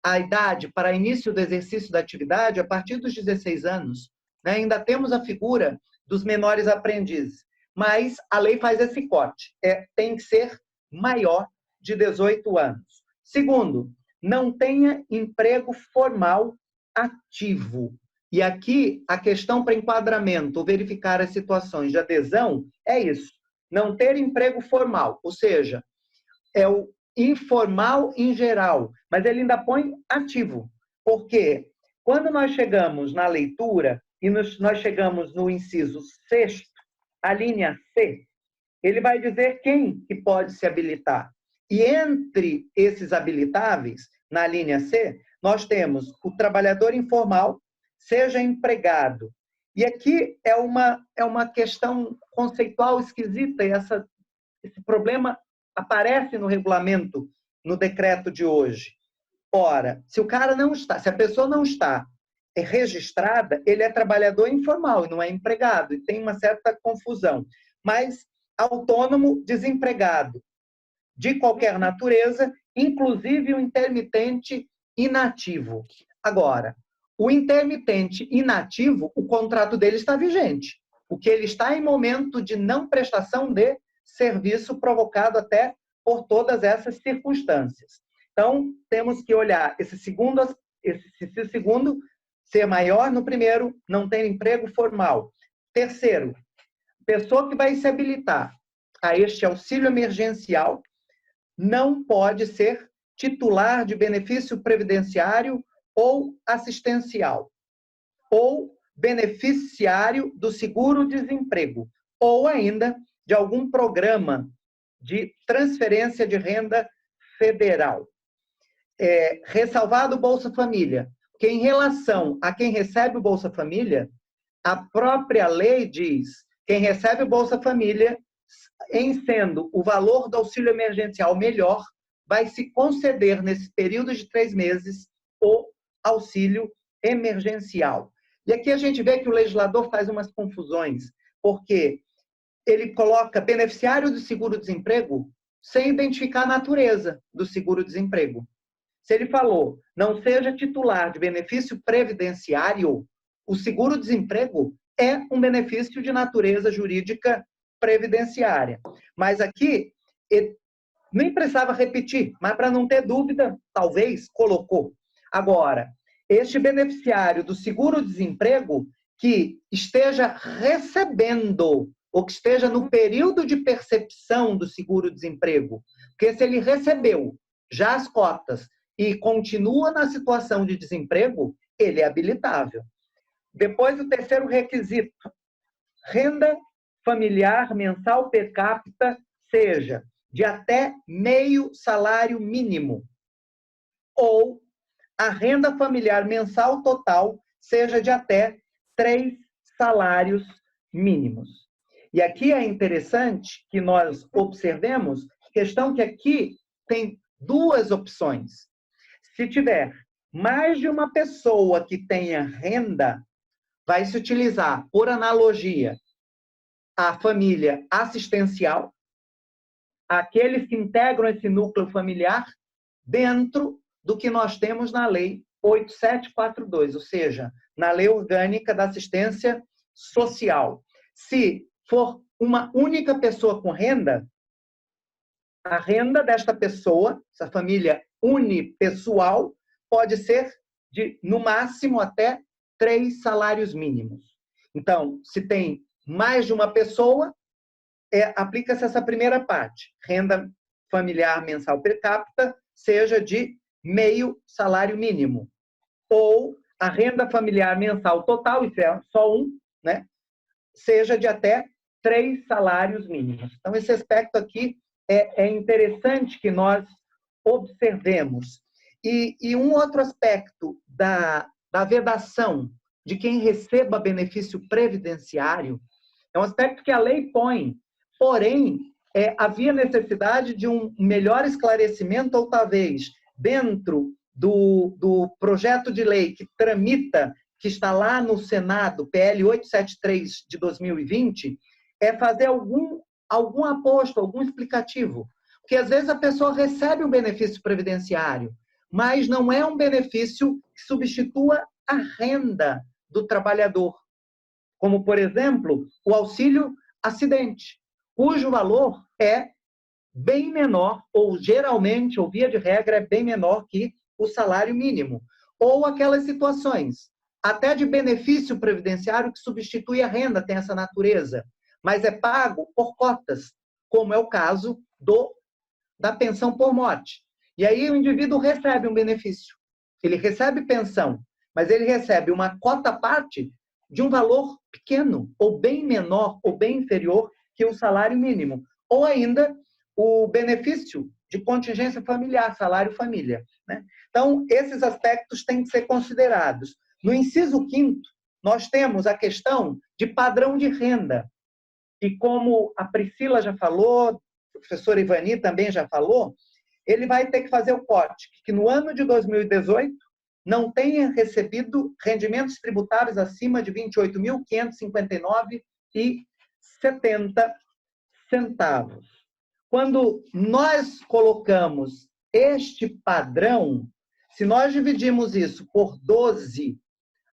a idade para início do exercício da atividade é a partir dos 16 anos. Né? Ainda temos a figura dos menores aprendizes, mas a lei faz esse corte. Tem que ser maior de 18 anos. Segundo, não tenha emprego formal ativo. E aqui, a questão para enquadramento ou verificar as situações de adesão é isso. Não ter emprego formal, ou seja, é o informal em geral, mas ele ainda põe ativo. Porque quando nós chegamos na leitura e nós chegamos no inciso 6º, a linha C, ele vai dizer quem que pode se habilitar. E entre esses habilitáveis, na linha C, nós temos o trabalhador informal, seja empregado. E aqui é uma questão conceitual esquisita, e esse problema aparece no regulamento, no decreto de hoje. Ora, se a pessoa não está registrada, ele é trabalhador informal e não é empregado, e tem uma certa confusão. Mas autônomo, desempregado, de qualquer natureza, inclusive o intermitente inativo. Agora, o intermitente inativo, o contrato dele está vigente, porque ele está em momento de não prestação de serviço provocado até por todas essas circunstâncias. Então, temos que olhar esse segundo ser maior no primeiro, não ter emprego formal. Terceiro, pessoa que vai se habilitar a este auxílio emergencial não pode ser titular de benefício previdenciário ou assistencial, ou beneficiário do seguro-desemprego, ou ainda de algum programa de transferência de renda federal. Ressalvado o Bolsa Família, que em relação a quem recebe o Bolsa Família, a própria lei diz: quem recebe o Bolsa Família, em sendo o valor do auxílio emergencial melhor, vai se conceder nesse período de 3 meses o auxílio emergencial. E aqui a gente vê que o legislador faz umas confusões, porque ele coloca beneficiário do seguro-desemprego sem identificar a natureza do seguro-desemprego. Se ele falou, não seja titular de benefício previdenciário, o seguro-desemprego é um benefício de natureza jurídica previdenciária. Mas aqui, nem precisava repetir, mas para não ter dúvida, talvez colocou. Agora, este beneficiário do seguro-desemprego que esteja recebendo, ou que esteja no período de percepção do seguro-desemprego, porque se ele recebeu já as cotas e continua na situação de desemprego, ele é habilitável. Depois, o terceiro requisito, renda familiar mensal per capita seja de até meio salário mínimo, ou a renda familiar mensal total seja de até 3 salários mínimos. E aqui é interessante que nós observemos, questão que aqui tem duas opções. Se tiver mais de uma pessoa que tenha renda, vai se utilizar, por analogia, a família assistencial, aqueles que integram esse núcleo familiar dentro do que nós temos na Lei 8742, ou seja, na Lei Orgânica da Assistência Social. Se for uma única pessoa com renda, a renda desta pessoa, essa família unipessoal, pode ser de, no máximo, até 3 salários mínimos. Então, se tem mais de uma pessoa, aplica-se essa primeira parte. Renda familiar mensal per capita seja de meio salário mínimo. Ou a renda familiar mensal total, isso é só um, né? Seja de até 3 salários mínimos. Então, esse aspecto aqui é interessante que nós observemos. E um outro aspecto da vedação de quem receba benefício previdenciário é um aspecto que a lei põe. Porém, havia necessidade de um melhor esclarecimento, ou talvez dentro do projeto de lei que tramita, que está lá no Senado, PL 873 de 2020, fazer algum aposto, algum explicativo. Porque às vezes a pessoa recebe um benefício previdenciário, mas não é um benefício que substitua a renda do trabalhador. Como, por exemplo, o auxílio acidente, cujo valor é bem menor, ou geralmente, ou via de regra, é bem menor que o salário mínimo. Ou aquelas situações, até de benefício previdenciário que substitui a renda, tem essa natureza, mas é pago por cotas, como é o caso da pensão por morte. E aí o indivíduo recebe um benefício. Ele recebe pensão, mas ele recebe uma cota parte de um valor pequeno, ou bem menor, ou bem inferior que o salário mínimo. Ou ainda o benefício de contingência familiar, salário família, né? Então, esses aspectos têm que ser considerados. No inciso 5º, nós temos a questão de padrão de renda. E como a Priscila já falou, o professor Ivani também já falou, ele vai ter que fazer o corte, que no ano de 2018 não tenha recebido rendimentos tributários acima de R$ 28.559,70. Quando nós colocamos este padrão, se nós dividirmos isso por 12,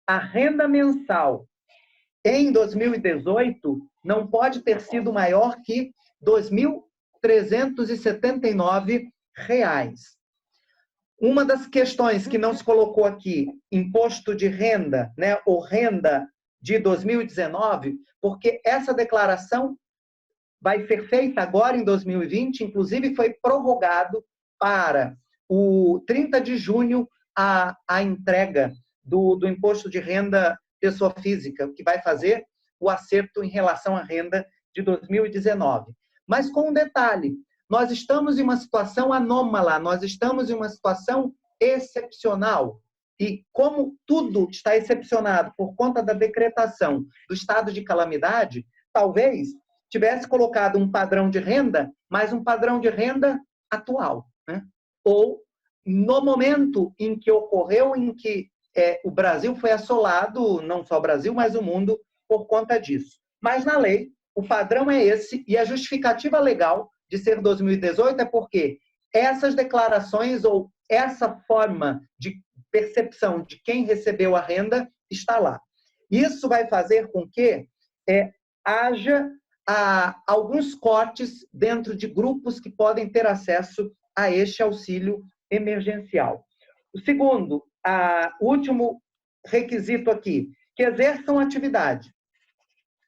a renda mensal em 2018 não pode ter sido maior que R$ 2.379. Uma das questões que não se colocou aqui, imposto de renda, né, ou renda de 2019, porque essa declaração vai ser feita agora em 2020, inclusive foi prorrogado para o 30 de junho a entrega do imposto de renda pessoa física, que vai fazer o acerto em relação à renda de 2019. Mas com um detalhe, nós estamos em uma situação anômala, nós estamos em uma situação excepcional. E como tudo está excepcionado por conta da decretação do estado de calamidade, talvez tivesse colocado um padrão de renda, mas um padrão de renda atual, né? Ou no momento em que ocorreu, em que o Brasil foi assolado, não só o Brasil, mas o mundo, por conta disso. Mas na lei, o padrão é esse, e a justificativa legal de ser 2018 é porque essas declarações ou essa forma de percepção de quem recebeu a renda está lá. Isso vai fazer com que haja alguns cortes dentro de grupos que podem ter acesso a este auxílio emergencial. O segundo, o último requisito aqui, que exerçam atividade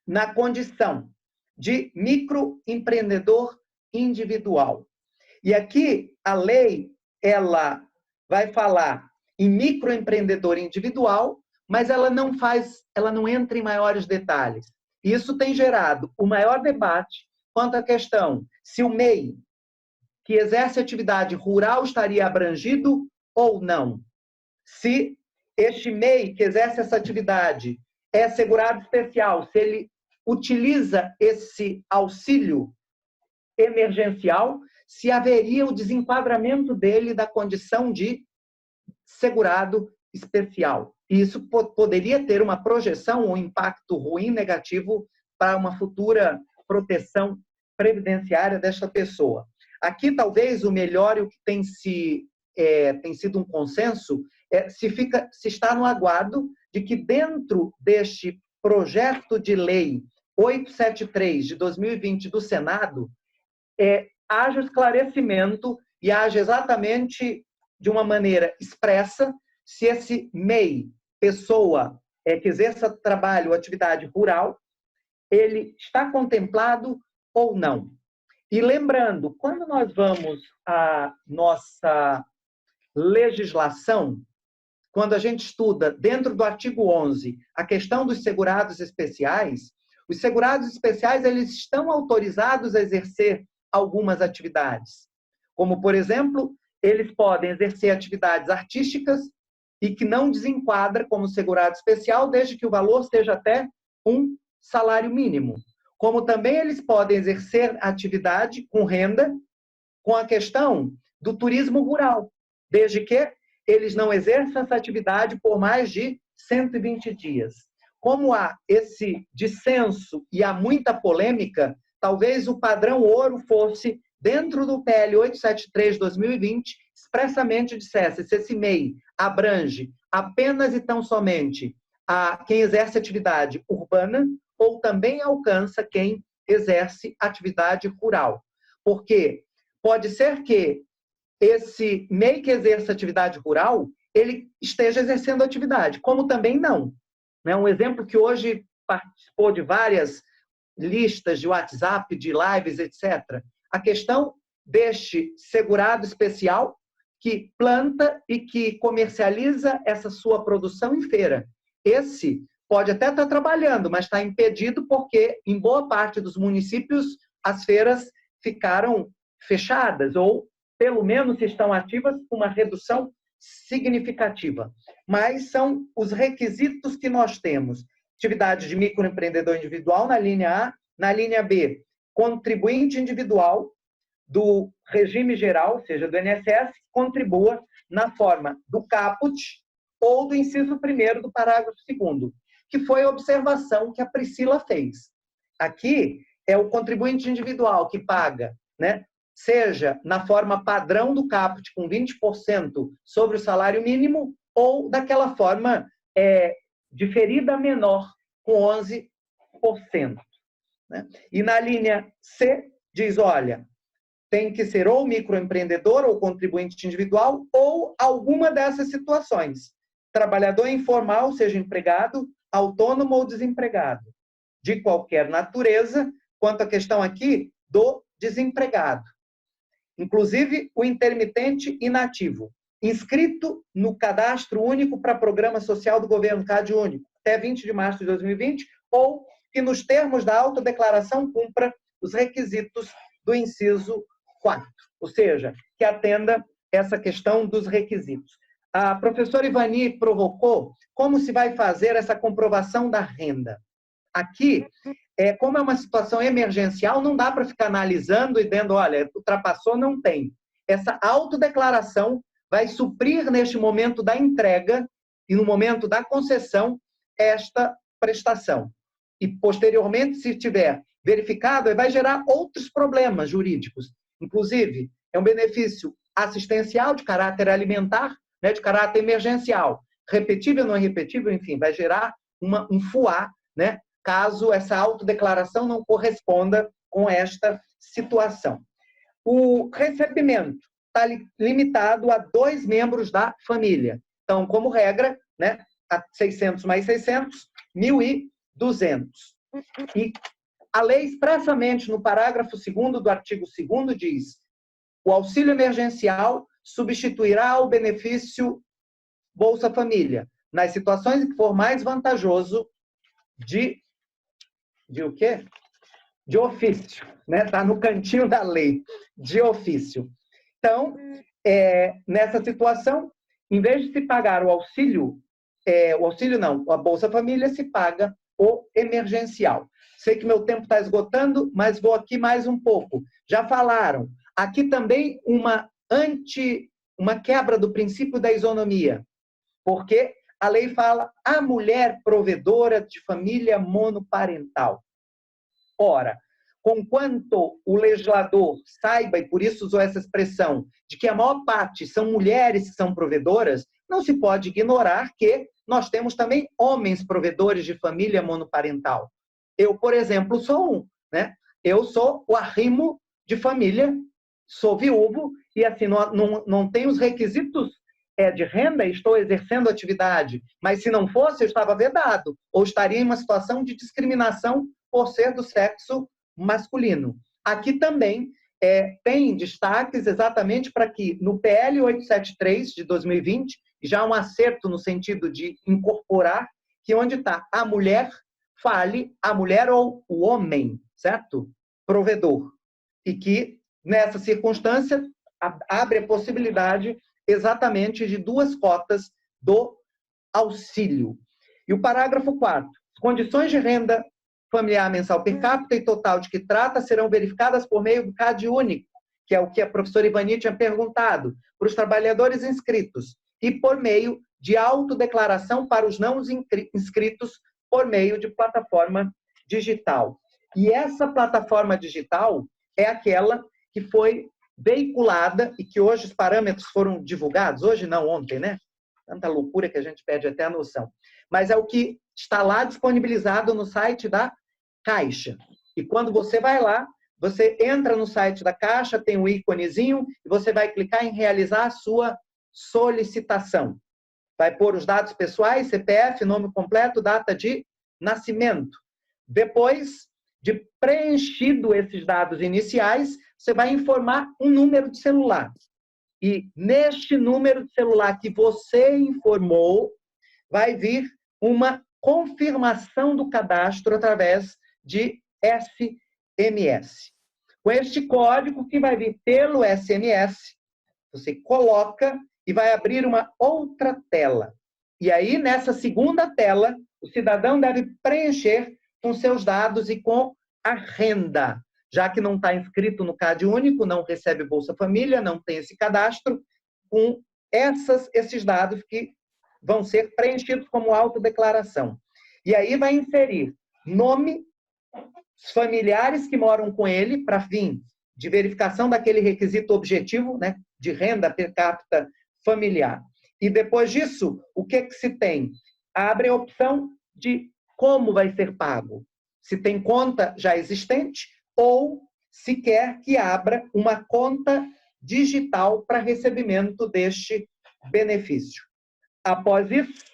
na condição de microempreendedor individual. E aqui a lei, ela vai falar em microempreendedor individual, mas ela não entra em maiores detalhes. Isso tem gerado o maior debate quanto à questão se o MEI que exerce atividade rural estaria abrangido ou não. Se este MEI que exerce essa atividade é segurado especial, se ele utiliza esse auxílio emergencial, se haveria o desenquadramento dele da condição de segurado especial. E isso poderia ter uma projeção ou um impacto ruim, negativo, para uma futura proteção previdenciária desta pessoa. Aqui, talvez, o melhor e o que tem sido um consenso se está no aguardo de que dentro deste projeto de lei 873 de 2020 do Senado, haja esclarecimento e haja exatamente de uma maneira expressa se esse MEI, pessoa que exerça trabalho ou atividade rural, ele está contemplado ou não. E lembrando, quando nós vamos à nossa legislação, quando a gente estuda dentro do artigo 11 a questão dos segurados especiais, os segurados especiais eles estão autorizados a exercer algumas atividades. Como, por exemplo, eles podem exercer atividades artísticas e que não desenquadra como segurado especial, desde que o valor seja até um salário mínimo. Como também eles podem exercer atividade com renda com a questão do turismo rural, desde que eles não exerçam essa atividade por mais de 120 dias. Como há esse dissenso e há muita polêmica, talvez o padrão ouro fosse, dentro do PL 873 de 2020, expressamente dissesse se esse MEI abrange apenas e tão somente a quem exerce atividade urbana ou também alcança quem exerce atividade rural. Porque pode ser que esse MEI que exerça atividade rural, ele esteja exercendo atividade, como também não. Um exemplo que hoje participou de várias listas de WhatsApp, de lives, etc. A questão deste segurado especial que planta e que comercializa essa sua produção em feira. Esse pode até estar trabalhando, mas está impedido porque, em boa parte dos municípios, as feiras ficaram fechadas ou, pelo menos, estão ativas com uma redução significativa. Mas são os requisitos que nós temos. Atividade de microempreendedor individual na linha A, na linha B, contribuinte individual do regime geral, ou seja, do INSS, contribua na forma do caput ou do inciso 1º do parágrafo 2º, que foi a observação que a Priscila fez. Aqui é o contribuinte individual que paga, seja na forma padrão do caput com 20% sobre o salário mínimo ou daquela forma diferida menor com 11%. E na linha C diz, olha, tem que ser ou microempreendedor ou contribuinte individual ou alguma dessas situações. Trabalhador informal, seja empregado, autônomo ou desempregado, de qualquer natureza, quanto à questão aqui do desempregado. Inclusive o intermitente inativo, inscrito no Cadastro Único para Programa Social do Governo, CAD Único, até 20 de março de 2020, ou que nos termos da autodeclaração cumpra os requisitos do inciso 4, ou seja, que atenda essa questão dos requisitos. A professora Ivani provocou como se vai fazer essa comprovação da renda. Aqui, como é uma situação emergencial, não dá para ficar analisando e dizendo, olha, ultrapassou, não tem. Essa autodeclaração vai suprir neste momento da entrega e no momento da concessão esta prestação. E, posteriormente, se tiver verificado, vai gerar outros problemas jurídicos. Inclusive, é um benefício assistencial, de caráter alimentar, né, de caráter emergencial. Repetível, não repetível, enfim, vai gerar um FUA, né, caso essa autodeclaração não corresponda com esta situação. O recebimento está limitado a 2 membros da família. Então, como regra, né, 600 mais 600, 1.200. E a lei expressamente no parágrafo 2º do artigo 2º diz: o auxílio emergencial substituirá o benefício Bolsa Família nas situações em que for mais vantajoso de o quê? De ofício, né? Tá no cantinho da lei, de ofício. Então, nessa situação, em vez de se pagar o auxílio não, a Bolsa Família, se paga o emergencial. Sei que meu tempo está esgotando, mas vou aqui mais um pouco. Já falaram. Aqui também uma quebra do princípio da isonomia, porque a lei fala a mulher provedora de família monoparental. Ora, conquanto o legislador saiba, e por isso usou essa expressão, de que a maior parte são mulheres que são provedoras, não se pode ignorar que nós temos também homens provedores de família monoparental. Eu, por exemplo, sou um, né? Eu sou o arrimo de família, sou viúvo e assim não tenho os requisitos de renda, estou exercendo atividade, mas se não fosse, eu estava vedado, ou estaria em uma situação de discriminação por ser do sexo masculino. Aqui também tem destaques exatamente para que no PL 873 de 2020, já um acerto no sentido de incorporar, que onde está a mulher, fale a mulher ou o homem, certo? Provedor. E que, nessa circunstância, abre a possibilidade exatamente de 2 cotas do auxílio. E o parágrafo 4º. Condições de renda familiar mensal per capita e total de que trata serão verificadas por meio do CAD único, que é o que a professora Ivani tinha perguntado, para os trabalhadores inscritos, e por meio de autodeclaração para os não inscritos por meio de plataforma digital. E essa plataforma digital é aquela que foi veiculada e que hoje os parâmetros foram divulgados, hoje não, ontem, né? Tanta loucura que a gente perde até a noção. Mas é o que está lá disponibilizado no site da Caixa. E quando você vai lá, você entra no site da Caixa, tem um íconezinho, e você vai clicar em realizar a sua solicitação. Vai pôr os dados pessoais, CPF, nome completo, data de nascimento. Depois de preenchido esses dados iniciais, você vai informar um número de celular. E neste número de celular que você informou, vai vir uma confirmação do cadastro através de SMS. Com este código que vai vir pelo SMS, você coloca e vai abrir uma outra tela. E aí, nessa segunda tela, o cidadão deve preencher com seus dados e com a renda. Já que não está inscrito no CAD único, não recebe Bolsa Família, não tem esse cadastro, com esses dados que vão ser preenchidos como autodeclaração. E aí vai inserir nome, os familiares que moram com ele, para fim de verificação daquele requisito objetivo, né, de renda per capita familiar. E depois disso, o que se tem? Abre a opção de como vai ser pago. Se tem conta já existente ou se quer que abra uma conta digital para recebimento deste benefício. Após isso,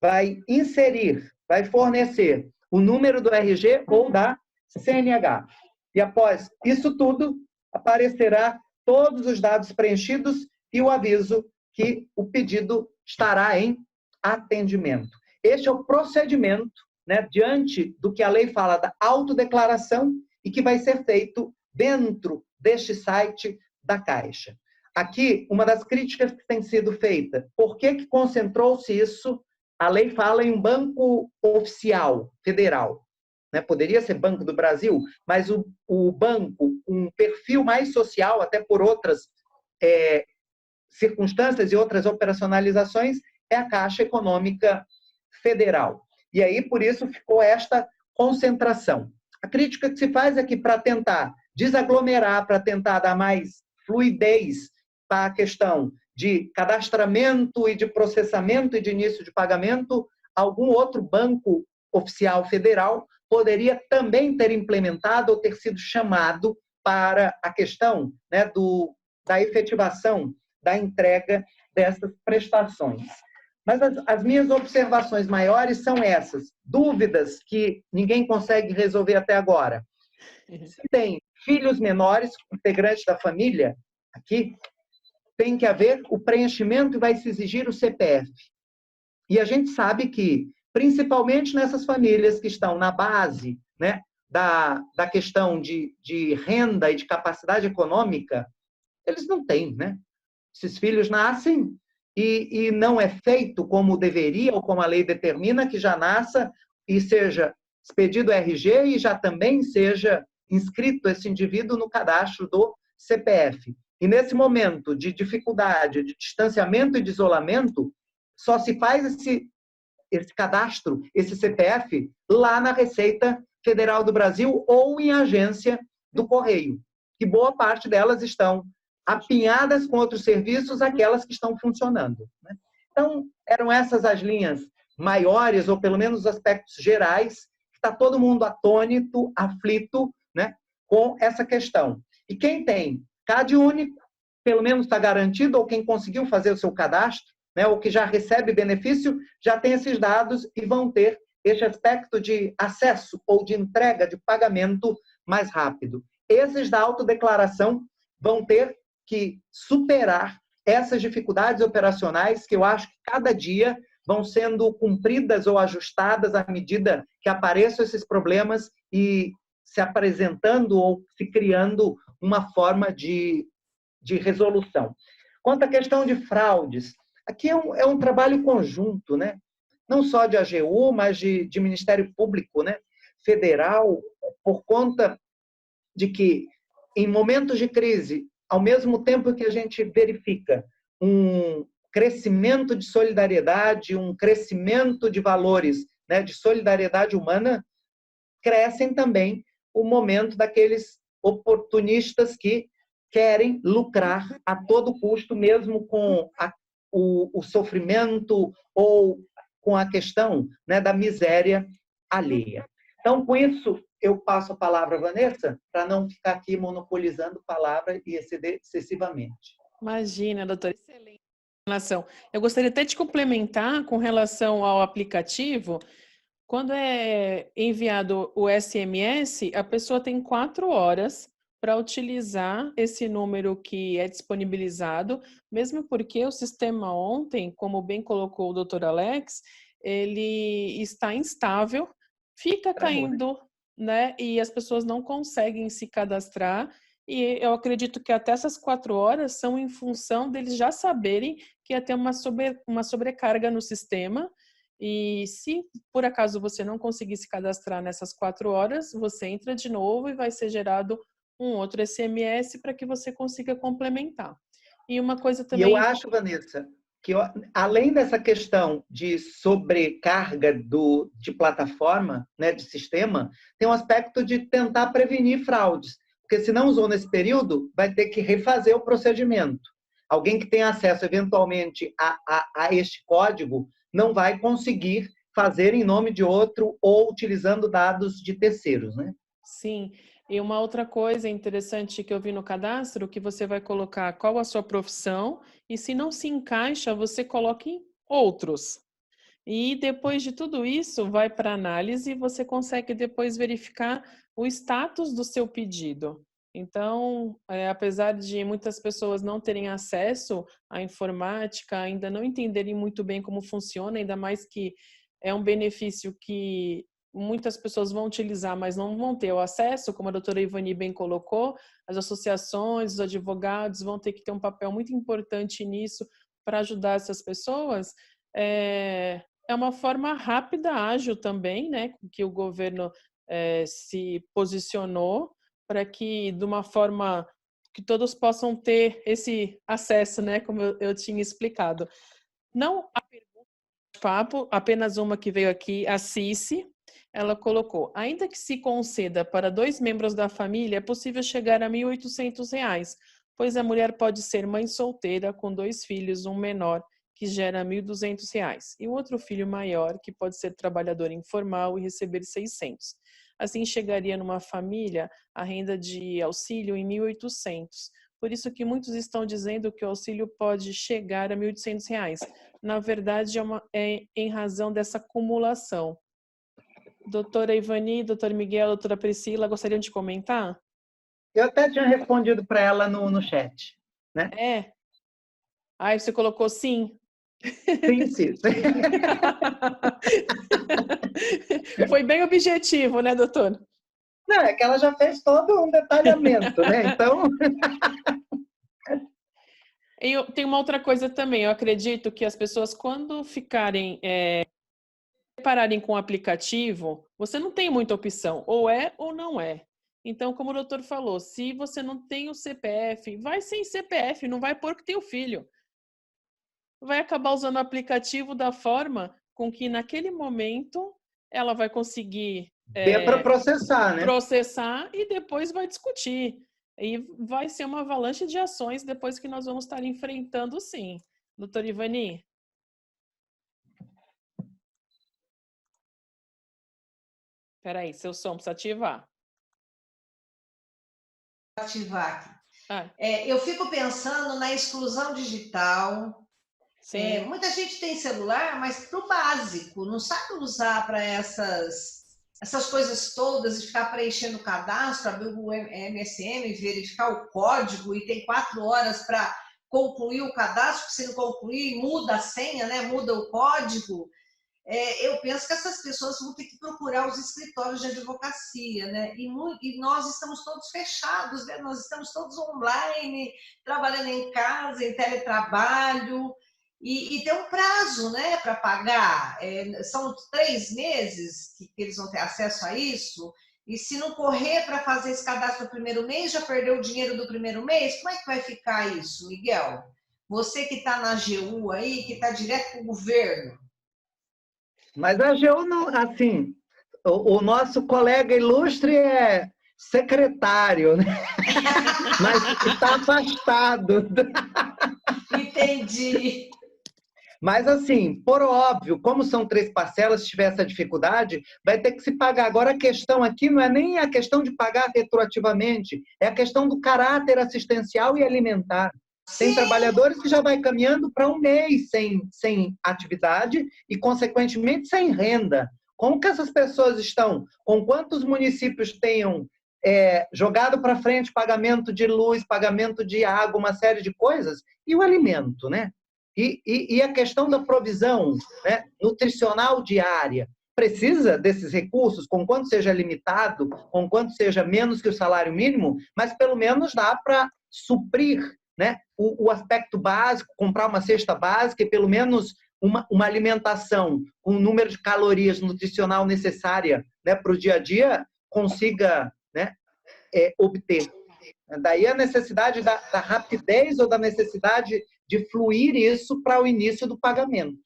vai fornecer o número do RG ou da CNH. E após isso tudo, aparecerá todos os dados preenchidos e o aviso que o pedido estará em atendimento. Este é o procedimento, né, diante do que a lei fala da autodeclaração e que vai ser feito dentro deste site da Caixa. Aqui, uma das críticas que tem sido feita, por que concentrou-se isso? A lei fala em um banco oficial, federal. Né? Poderia ser Banco do Brasil, mas o banco, um perfil mais social, até por outras circunstâncias e outras operacionalizações, é a Caixa Econômica Federal. E aí, por isso, ficou esta concentração. A crítica que se faz é que, para tentar desaglomerar, para tentar dar mais fluidez para a questão de cadastramento e de processamento e de início de pagamento, algum outro banco oficial federal poderia também ter implementado ou ter sido chamado para a questão, né, da efetivação da entrega dessas prestações. Mas as minhas observações maiores são essas. Dúvidas que ninguém consegue resolver até agora. Se tem filhos menores, integrantes da família, aqui, tem que haver o preenchimento e vai se exigir o CPF. E a gente sabe que, principalmente nessas famílias que estão na base, né, da questão de renda e de capacidade econômica, eles não têm, né? Esses filhos nascem e não é feito como deveria ou como a lei determina, que já nasça e seja expedido o RG e já também seja inscrito esse indivíduo no cadastro do CPF. E nesse momento de dificuldade, de distanciamento e de isolamento, só se faz esse cadastro, esse CPF, lá na Receita Federal do Brasil ou em agência do Correio, que boa parte delas estão apinhadas com outros serviços, aquelas que estão funcionando, né? Então, eram essas as linhas maiores, ou pelo menos os aspectos gerais, que está todo mundo atônito, aflito, né, com essa questão. E quem tem CAD único, pelo menos está garantido, ou quem conseguiu fazer o seu cadastro, né, ou que já recebe benefício, já tem esses dados e vão ter esse aspecto de acesso ou de entrega, de pagamento mais rápido. Esses da autodeclaração vão ter que superar essas dificuldades operacionais que eu acho que cada dia vão sendo cumpridas ou ajustadas à medida que apareçam esses problemas e se apresentando ou se criando uma forma de resolução. Quanto à questão de fraudes, aqui é um trabalho conjunto, né? Não só de AGU, mas de Ministério Público, né, federal, por conta de que, em momentos de crise, ao mesmo tempo que a gente verifica um crescimento de solidariedade, um crescimento de valores, né, de solidariedade humana, crescem também o momento daqueles oportunistas que querem lucrar a todo custo, mesmo com o sofrimento ou com a questão, né, da miséria alheia. Então, com isso, eu passo a palavra à Vanessa, para não ficar aqui monopolizando a palavra e exceder excessivamente. Imagina, doutora, excelente relação. Eu gostaria até de complementar com relação ao aplicativo. Quando é enviado o SMS, a pessoa tem 4 horas para utilizar esse número que é disponibilizado, mesmo porque o sistema ontem, como bem colocou o doutor Alex, ele está instável, fica caindo, né? E as pessoas não conseguem se cadastrar. E eu acredito que até essas 4 horas são em função deles já saberem que ia ter uma sobrecarga no sistema. E se por acaso você não conseguir se cadastrar nessas 4 horas, você entra de novo e vai ser gerado um outro SMS para que você consiga complementar. E uma coisa também... E eu acho, Vanessa, que além dessa questão de sobrecarga de plataforma, né, de sistema, tem um aspecto de tentar prevenir fraudes. Porque se não usou nesse período, vai ter que refazer o procedimento. Alguém que tem acesso, eventualmente, a este código não vai conseguir fazer em nome de outro ou utilizando dados de terceiros, né? Sim. E uma outra coisa interessante que eu vi no cadastro, que você vai colocar qual a sua profissão e se não se encaixa, você coloca em outros. E depois de tudo isso, vai para análise e você consegue depois verificar o status do seu pedido. Então, apesar de muitas pessoas não terem acesso à informática, ainda não entenderem muito bem como funciona, ainda mais que é um benefício que muitas pessoas vão utilizar, mas não vão ter o acesso, como a doutora Ivani bem colocou, as associações, os advogados vão ter que ter um papel muito importante nisso para ajudar essas pessoas. É uma forma rápida, ágil também, né, que o governo se posicionou para que, de uma forma que todos possam ter esse acesso, né, como eu tinha explicado. Não a pergunta de papo, apenas uma que veio aqui, a Cici, ela colocou, ainda que se conceda para 2 membros da família, é possível chegar a R$ 1.800. pois a mulher pode ser mãe solteira com 2 filhos, um menor, que gera R$ 1.200, e um outro filho maior, que pode ser trabalhador informal e receber 600. Assim, chegaria numa família a renda de auxílio em 1.800. Por isso que muitos estão dizendo que o auxílio pode chegar a R$ 1.800. Na verdade, é em razão dessa acumulação. Doutora Ivani, doutor Miguel, doutora Priscila, gostariam de comentar? Eu até tinha respondido para ela no chat, né? É. Aí você colocou sim? Sim, sim. Foi bem objetivo, né, doutor? Não, é que ela já fez todo um detalhamento, né? Então... Tem uma outra coisa também. Eu acredito que as pessoas, quando pararem com o aplicativo, você não tem muita opção. Ou é ou não é. Então, como o doutor falou, se você não tem o CPF, vai sem CPF, não vai pôr que tem o filho. Vai acabar usando o aplicativo da forma com que, naquele momento, ela vai conseguir para processar, né? processar e depois vai discutir. E vai ser uma avalanche de ações depois que nós vamos estar enfrentando, sim. Doutor Ivani? Peraí, seu som precisa ativar. Ativar aqui. Ah, Eu fico pensando na exclusão digital. sim. Muita gente tem celular, mas para o básico, não sabe usar para essas coisas todas e ficar preenchendo o cadastro, abrir o MSN, verificar o código e tem 4 horas para concluir o cadastro, se não concluir, muda a senha, né? Muda o código. Eu penso que essas pessoas vão ter que procurar os escritórios de advocacia, né? E nós estamos todos fechados, né? Nós estamos todos online, trabalhando em casa, em teletrabalho, e tem um prazo, né, para pagar. São 3 meses que eles vão ter acesso a isso, e se não correr para fazer esse cadastro no primeiro mês, já perdeu o dinheiro do primeiro mês, como é que vai ficar isso, Miguel? Você que está na AGU aí, que está direto com o governo. Mas a AGU não, assim, o nosso colega ilustre é secretário, né? Mas está afastado. Entendi. Mas, assim, por óbvio, como são 3 parcelas, se tiver essa dificuldade, vai ter que se pagar. Agora, a questão aqui não é nem a questão de pagar retroativamente, é a questão do caráter assistencial e alimentar. Tem Sim. trabalhadores que já vai caminhando para 1 mês sem atividade e, consequentemente, sem renda. Como que essas pessoas estão? Com quantos municípios tenham jogado para frente pagamento de luz, pagamento de água, uma série de coisas, e o alimento, né? E a questão da provisão, né, nutricional diária, precisa desses recursos, com quanto seja limitado, com quanto seja menos que o salário mínimo, mas pelo menos dá para suprir, né, o aspecto básico, comprar uma cesta básica e pelo menos uma alimentação com o número de calorias nutricional necessária, né, para o dia a dia, consiga, né, obter. Daí a necessidade da rapidez ou da necessidade de fluir isso para o início do pagamento.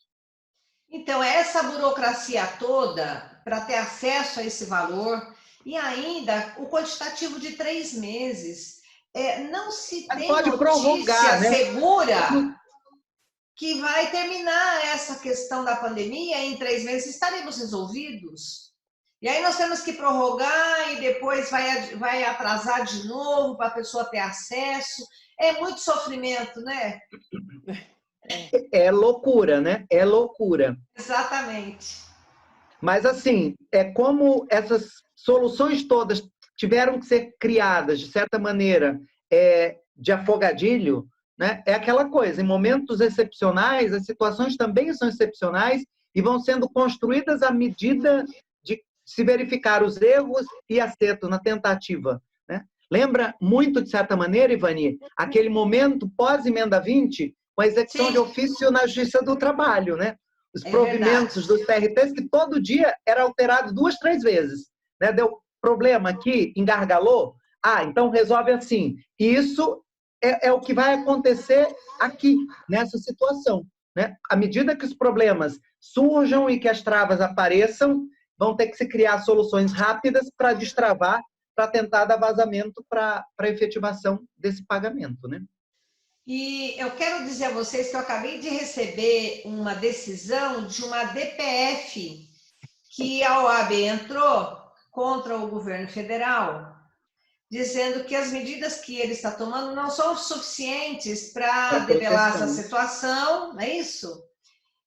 Então, essa burocracia toda, para ter acesso a esse valor, e ainda o quantitativo de 3 meses, não se tem pode notícia prorrogar, né? segura que vai terminar essa questão da pandemia em 3 meses, estaremos resolvidos. E aí nós temos que prorrogar e depois vai atrasar de novo para a pessoa ter acesso. É muito sofrimento, né? É loucura, né? É loucura. Exatamente. Mas, assim, como essas soluções todas tiveram que ser criadas, de certa maneira, de afogadilho, né? É aquela coisa, em momentos excepcionais, as situações também são excepcionais e vão sendo construídas à medida de se verificar os erros e acertos na tentativa, né? Lembra muito, de certa maneira, Ivani, aquele momento pós-emenda 20, com a execução de ofício na Justiça do Trabalho, né? Os provimentos dos TRTs, que todo dia era alterado 2, 3 vezes, né? Deu problema aqui, engargalou, então resolve assim. E isso é o que vai acontecer aqui, nessa situação, né? À medida que os problemas surjam e que as travas apareçam, vão ter que se criar soluções rápidas para destravar para tentar dar vazamento para a efetivação desse pagamento, né? E eu quero dizer a vocês que eu acabei de receber uma decisão de uma DPF que a OAB entrou contra o governo federal, dizendo que as medidas que ele está tomando não são suficientes para debelar essa situação, não é isso?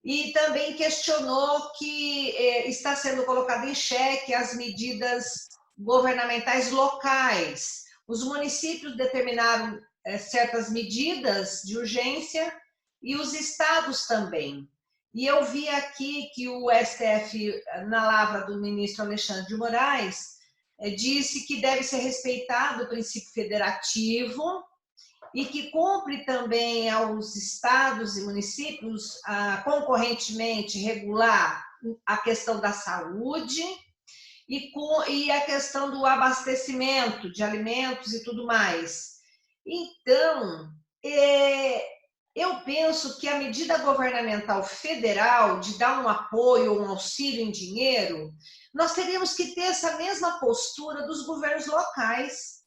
E também questionou que está sendo colocado em xeque as medidas governamentais locais. Os municípios determinaram certas medidas de urgência e os estados também. E eu vi aqui que o STF, na lavra do ministro Alexandre de Moraes, disse que deve ser respeitado o princípio federativo e que cumpre também aos estados e municípios concorrentemente regular a questão da saúde e a questão do abastecimento de alimentos e tudo mais. Então, eu penso que a medida governamental federal de dar um apoio, um auxílio em dinheiro, nós teríamos que ter essa mesma postura dos governos locais,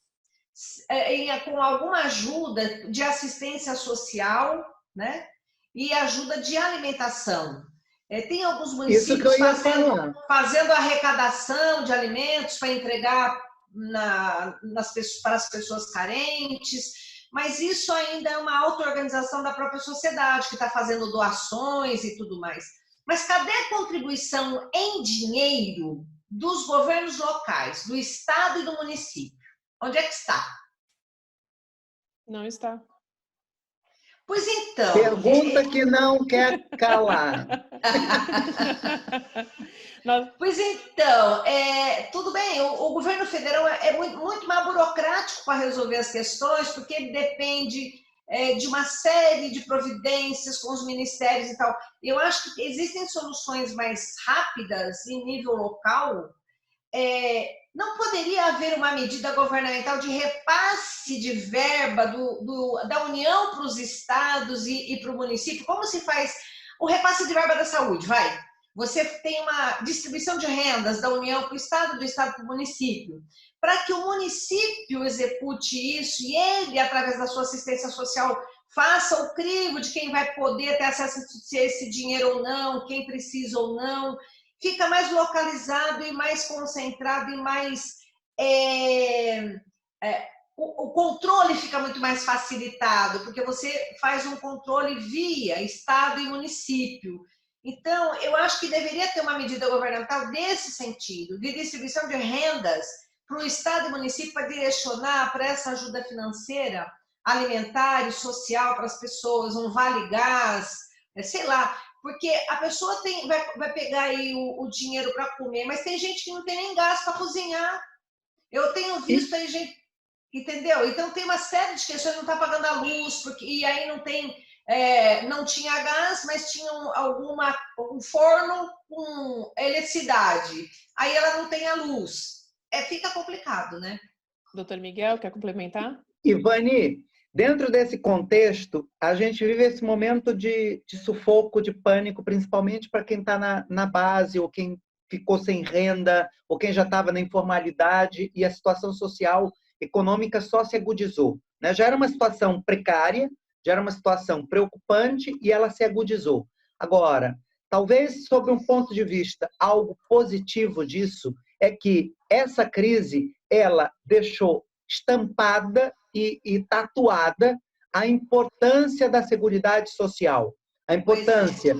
com alguma ajuda de assistência social, né? E ajuda de alimentação. Tem alguns municípios fazendo arrecadação de alimentos para entregar para as pessoas carentes, mas isso ainda é uma auto-organização da própria sociedade, que está fazendo doações e tudo mais. Mas cadê a contribuição em dinheiro dos governos locais, do estado e do município? Onde é que está? Não está. Pois então... Pergunta que não quer calar. Pois então, tudo bem, o governo federal é muito mais burocrático para resolver as questões, porque ele depende de uma série de providências com os ministérios e tal. Eu acho que existem soluções mais rápidas em nível local. Não poderia haver uma medida governamental de repasse de verba da União para os estados e para o município? Como se faz o repasse de verba da saúde? Você tem uma distribuição de rendas da União para o estado, do estado para o município, para que o município execute isso e ele, através da sua assistência social, faça o crivo de quem vai poder ter acesso a esse dinheiro ou não, quem precisa ou não. Fica mais localizado e mais concentrado e mais... o controle fica muito mais facilitado, porque você faz um controle via estado e município. Então, eu acho que deveria ter uma medida governamental desse sentido, de distribuição de rendas para o estado e município para direcionar para essa ajuda financeira, alimentar e social para as pessoas, um vale-gás, sei lá. Porque a pessoa vai pegar aí o dinheiro para comer, mas tem gente que não tem nem gás para cozinhar. Eu tenho visto aí gente, entendeu? Então tem uma série de questões, não está pagando a luz, e aí não tinha gás, mas tinha um forno com eletricidade. Aí ela não tem a luz. Fica complicado, né? Doutor Miguel, quer complementar? Ivani, dentro desse contexto, a gente vive esse momento de sufoco, de pânico, principalmente para quem está na base, ou quem ficou sem renda, ou quem já estava na informalidade, e a situação social, econômica só se agudizou, né? Já era uma situação precária, já era uma situação preocupante, e ela se agudizou. Agora, talvez, sob um ponto de vista, algo positivo disso é que essa crise, ela deixou estampada e tatuada a importância da Seguridade Social, a importância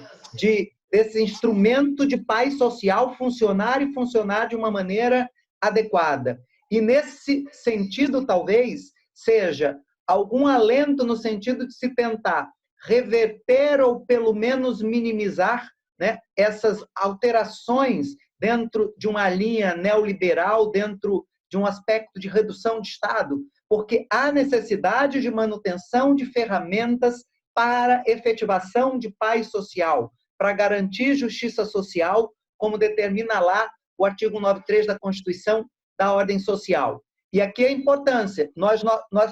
desse instrumento de paz social funcionar e funcionar de uma maneira adequada. E nesse sentido, talvez, seja algum alento no sentido de se tentar reverter ou pelo menos minimizar, né, essas alterações dentro de uma linha neoliberal, dentro de um aspecto de redução de Estado, porque há necessidade de manutenção de ferramentas para efetivação de paz social, para garantir justiça social, como determina lá o artigo 93 da Constituição da Ordem Social. E aqui a importância, nós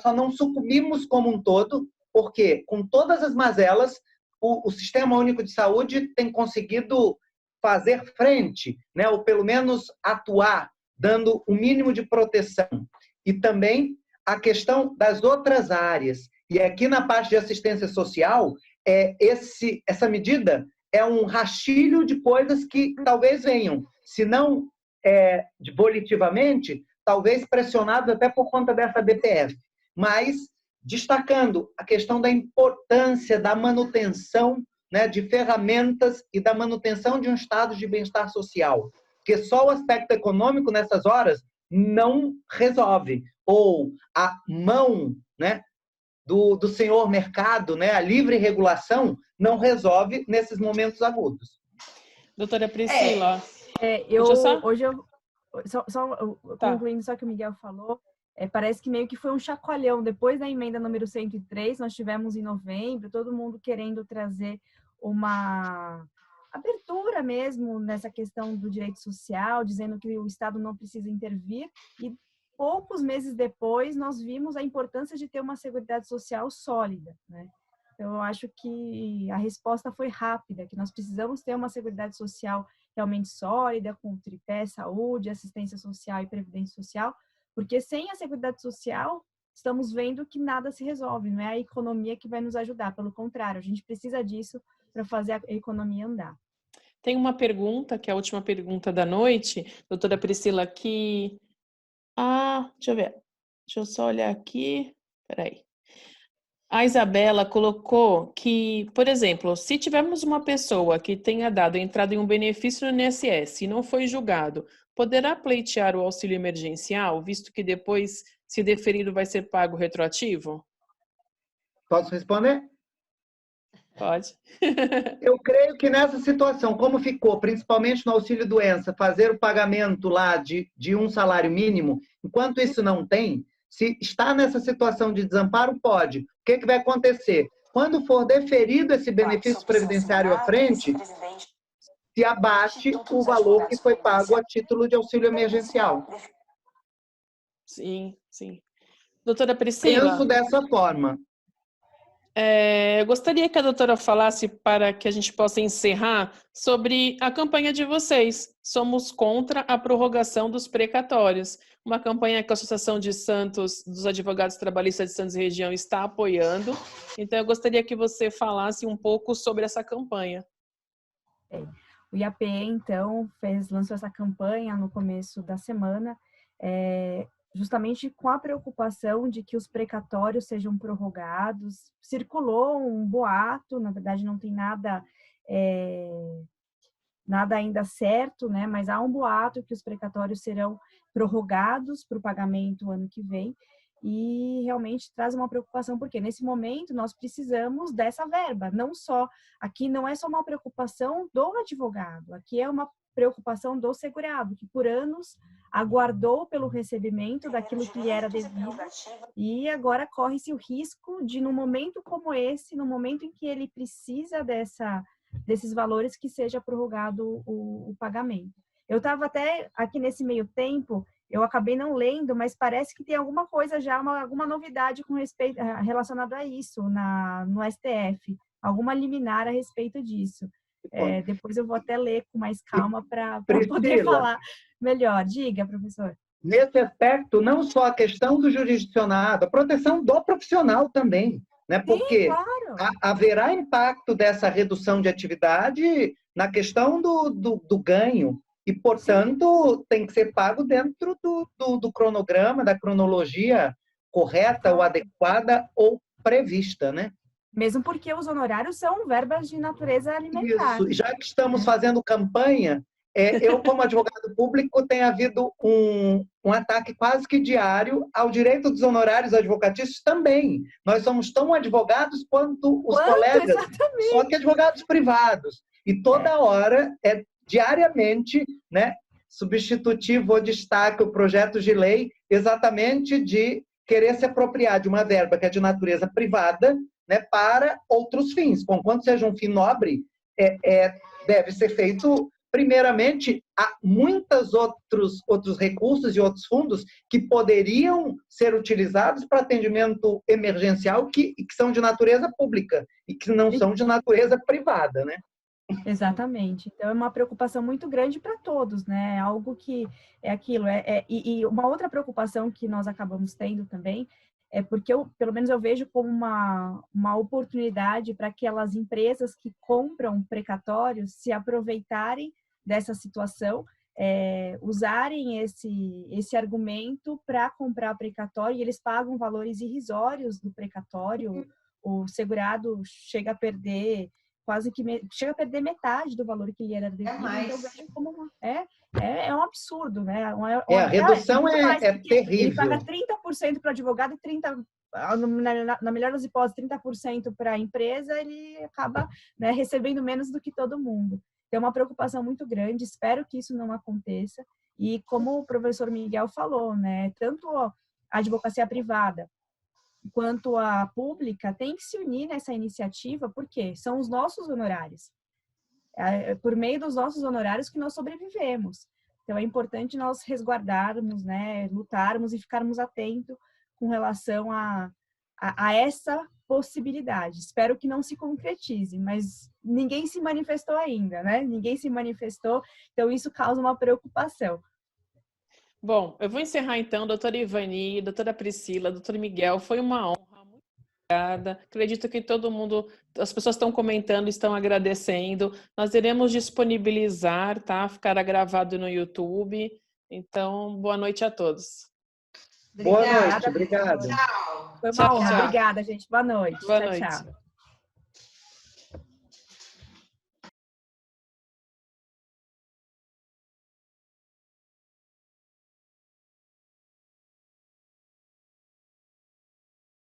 só não sucumbimos como um todo, porque com todas as mazelas, o Sistema Único de Saúde tem conseguido fazer frente, né, ou pelo menos atuar dando o mínimo de proteção. E também a questão das outras áreas. E aqui na parte de assistência social, essa medida é um rastilho de coisas que talvez venham, se não volitivamente, talvez pressionados até por conta dessa DPF. Mas destacando a questão da importância da manutenção, né, de ferramentas e da manutenção de um estado de bem-estar social. Porque só o aspecto econômico, nessas horas, não resolve. Ou a mão, né, do senhor mercado, né, a livre regulação, não resolve nesses momentos agudos. Doutora Priscila. Concluindo só o que o Miguel falou, parece que meio que foi um chacoalhão. Depois da emenda número 103, nós tivemos em novembro, todo mundo querendo trazer uma abertura mesmo nessa questão do direito social, dizendo que o Estado não precisa intervir, e poucos meses depois nós vimos a importância de ter uma seguridade social sólida, né? Então, eu acho que a resposta foi rápida, que nós precisamos ter uma seguridade social realmente sólida, com tripé, saúde, assistência social e previdência social, porque sem a seguridade social, estamos vendo que nada se resolve, não é a economia que vai nos ajudar, pelo contrário, a gente precisa disso para fazer a economia andar. Tem uma pergunta, que é a última pergunta da noite, doutora Priscila, que... deixa eu ver. Deixa eu só olhar aqui. Peraí. A Isabela colocou que, por exemplo, se tivermos uma pessoa que tenha entrado em um benefício no INSS e não foi julgado, poderá pleitear o auxílio emergencial, visto que depois, se deferido, vai ser pago retroativo? Posso responder? Pode. Eu creio que nessa situação, como ficou, principalmente no auxílio-doença, fazer o pagamento lá de um salário mínimo, enquanto isso não tem, se está nessa situação de desamparo, pode. O que vai acontecer? Quando for deferido esse benefício previdenciário à frente, se abate o valor que foi pago a título de auxílio emergencial. Sim, sim. Doutora Priscila... Penso dessa forma. Eu gostaria que a doutora falasse, para que a gente possa encerrar, sobre a campanha de vocês. Somos contra a prorrogação dos precatórios. Uma campanha que a Associação de Santos, dos Advogados Trabalhistas de Santos e Região, está apoiando. Então, eu gostaria que você falasse um pouco sobre essa campanha. O IAPE, então, lançou essa campanha no começo da semana, justamente com a preocupação de que os precatórios sejam prorrogados. Circulou um boato, na verdade não tem nada ainda certo, né? Mas há um boato que os precatórios serão prorrogados para o pagamento ano que vem, e realmente traz uma preocupação, porque nesse momento nós precisamos dessa verba, aqui não é só uma preocupação do advogado, aqui é uma preocupação do segurado, que por anos aguardou pelo recebimento daquilo que lhe era devido, e agora corre-se o risco de, num momento como esse, no momento em que ele precisa desses valores, que seja prorrogado o pagamento. Eu estava até aqui nesse meio tempo, eu acabei não lendo, mas parece que tem alguma coisa já, alguma novidade com respeito relacionada a isso no STF, alguma liminar a respeito disso. Depois eu vou até ler com mais calma para poder falar melhor. Diga, professor. Nesse aspecto, não só a questão do jurisdicionado, a proteção do profissional também, né? Porque sim, claro, haverá impacto dessa redução de atividade na questão do ganho e, portanto, sim, tem que ser pago dentro do cronograma, da cronologia correta ou adequada ou prevista, né? Mesmo porque os honorários são verbas de natureza alimentar. Isso, já que estamos fazendo campanha, eu, como advogado público, tem havido um ataque quase que diário ao direito dos honorários advocatícios também. Nós somos tão advogados quanto os colegas, exatamente, só que advogados privados. E toda hora, diariamente, né, substitutivo ou destaque o projeto de lei exatamente de querer se apropriar de uma verba que é de natureza privada, né, para outros fins. Conquanto seja um fim nobre, deve ser feito, primeiramente, há muitos outros recursos e outros fundos que poderiam ser utilizados para atendimento emergencial que são de natureza pública e que não são de natureza privada, né? Exatamente. Então, é uma preocupação muito grande para todos, né? É algo que é aquilo. E uma outra preocupação que nós acabamos tendo também é porque, pelo menos eu vejo como uma oportunidade para aquelas empresas que compram precatórios se aproveitarem dessa situação, usarem esse argumento para comprar precatório, e eles pagam valores irrisórios do precatório. O segurado chega a perder chega a perder metade do valor que lhe era devido. mais. Então, eu vejo como é um absurdo, né? A redução é terrível. Ele paga 30% para o advogado e 30%, na melhor das hipóteses, 30% para a empresa, ele acaba, né, recebendo menos do que todo mundo. Tem uma preocupação muito grande, espero que isso não aconteça. E como o professor Miguel falou, né, tanto a advocacia privada quanto a pública tem que se unir nessa iniciativa, porque são os nossos honorários. É por meio dos nossos honorários que nós sobrevivemos. Então, é importante nós resguardarmos, né, lutarmos e ficarmos atentos com relação a essa possibilidade. Espero que não se concretize, mas ninguém se manifestou ainda, né? Ninguém se manifestou, então isso causa uma preocupação. Bom, eu vou encerrar então, doutora Ivani, doutora Priscila, doutor Miguel, foi uma honra, muito obrigada. Acredito que todo mundo, as pessoas estão comentando, estão agradecendo. Nós iremos disponibilizar, tá? Ficará gravado no YouTube. Então, boa noite a todos. Boa noite, obrigado. Tchau. Foi uma honra, obrigada, gente. Boa noite. Boa Tchau, noite. tchau.